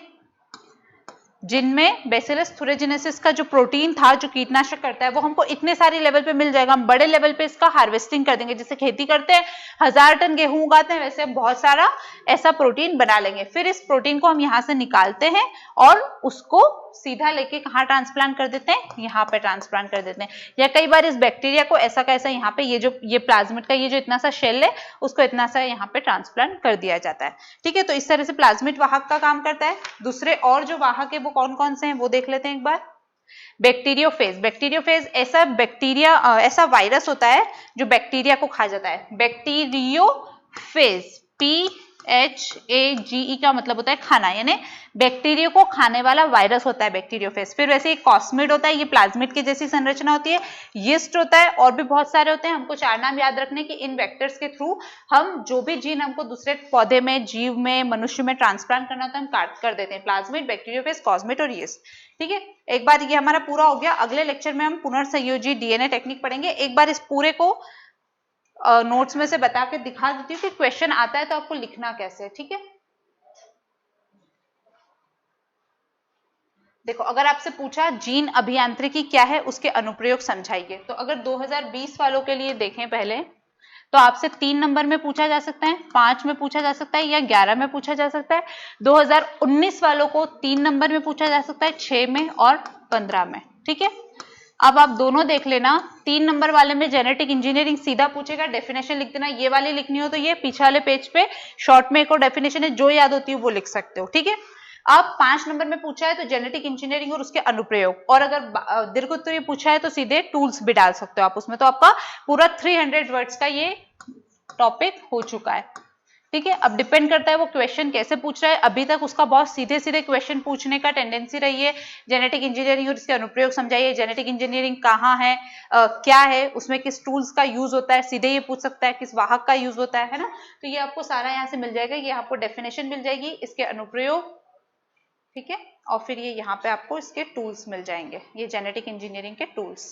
जिनमें बैसिलस थुरेजेनेसिस का जो प्रोटीन था, जो कीटनाशक करता है, वो हमको इतने सारे लेवल पे मिल जाएगा। हम बड़े लेवल पे इसका हार्वेस्टिंग कर देंगे, जैसे खेती करते हैं 1000 टन गेहूं उगाते हैं, वैसे बहुत सारा ऐसा प्रोटीन बना लेंगे। फिर इस प्रोटीन को हम यहाँ से निकालते हैं और उसको सीधा लेके कहाँ ट्रांसप्लांट कर देते हैं? यहाँ पे ट्रांसप्लांट कर देते हैं। या कई बार इस बैक्टीरिया को ऐसा का ऐसा यहाँ पे, ये प्लाज्मिड का ये जो इतना सा शेल है, उसको इतना सा यहाँ पे ट्रांसप्लांट कर दिया जाता है, ठीक है। तो इस तरह से प्लाज्मिड वाहक का काम करता है। दूसरे और जो वाहक है वो कौन कौन से हैं वो देख लेते हैं एक बार। बैक्टीरियोफेज, बैक्टीरियोफेज ऐसा बैक्टीरिया, ऐसा वायरस होता है जो बैक्टीरिया को खा जाता है। बैक्टीरियोफेज, PHAGE का मतलब होता है खाना, यानी बैक्टीरिया को खाने वाला वायरस होता है बैक्टीरियोफेज। फिर वैसे एक कॉस्मिड होता है, ये प्लाज्मिड की जैसी संरचना होती है। यीस्ट होता है, और भी बहुत सारे होते हैं। हमको 4 नाम याद रखने कि इन वेक्टर्स के थ्रू हम जो भी जीन हमको दूसरे पौधे में, जीव में, मनुष्य में ट्रांसप्लांट करना होता है, हम काट कर देते हैं। प्लाज्मिड, बैक्टीरियोफेज, कॉस्मिड और यीस्ट, ठीक है। एक बार ये हमारा पूरा हो गया। अगले लेक्चर में हम पुनर्संयोजी डीएनए टेक्निक पढ़ेंगे। एक बार इस पूरे को नोट्स में से बता के दिखा देती हूँ कि क्वेश्चन आता है तो आपको लिखना कैसे है, ठीक है। देखो, अगर आपसे पूछा जीन अभियांत्रिकी क्या है, उसके अनुप्रयोग समझाइए, तो अगर 2020 वालों के लिए देखें पहले, तो आपसे 3 नंबर में पूछा जा सकता है, 5 में पूछा जा सकता है, या 11 में पूछा जा सकता है। 2019 वालों को 3 नंबर में पूछा जा सकता है, 6 में और 15 में, ठीक है। अब आप दोनों देख लेना। 3 नंबर वाले में जेनेटिक इंजीनियरिंग सीधा पूछेगा, डेफिनेशन लिख देना। ये वाली लिखनी हो तो ये पीछे वाले पेज पे शॉर्ट में एक और डेफिनेशन है, जो याद होती है वो लिख सकते हो, ठीक है। अब 5 नंबर में पूछा है तो जेनेटिक इंजीनियरिंग और उसके अनुप्रयोग, और अगर दीर्घोत्तरीय पूछा है तो सीधे टूल्स भी डाल सकते हो आप उसमें। तो आपका पूरा 300 वर्ड्स का ये टॉपिक हो चुका है, ठीक है। अब डिपेंड करता है वो क्वेश्चन कैसे पूछ रहा है। अभी तक उसका बहुत सीधे सीधे क्वेश्चन पूछने का टेंडेंसी रही है। जेनेटिक इंजीनियरिंग और इसके अनुप्रयोग समझाइए, जेनेटिक इंजीनियरिंग कहाँ है, क्या है, उसमें किस टूल्स का यूज होता है, सीधे ये पूछ सकता है किस वाहक का यूज होता है ना। तो ये आपको सारा यहाँ से मिल जाएगा। ये आपको डेफिनेशन मिल जाएगी, इसके अनुप्रयोग, ठीक है, और फिर ये यहाँ पे आपको इसके टूल्स मिल जाएंगे, ये जेनेटिक इंजीनियरिंग के टूल्स,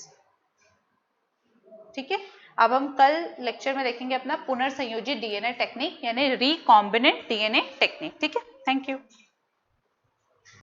ठीक है। अब हम कल लेक्चर में देखेंगे अपना पुनर्संयोजी डीएनए टेक्निक, यानी रिकॉम्बिनेंट डीएनए टेक्निक, ठीक है। Thank you.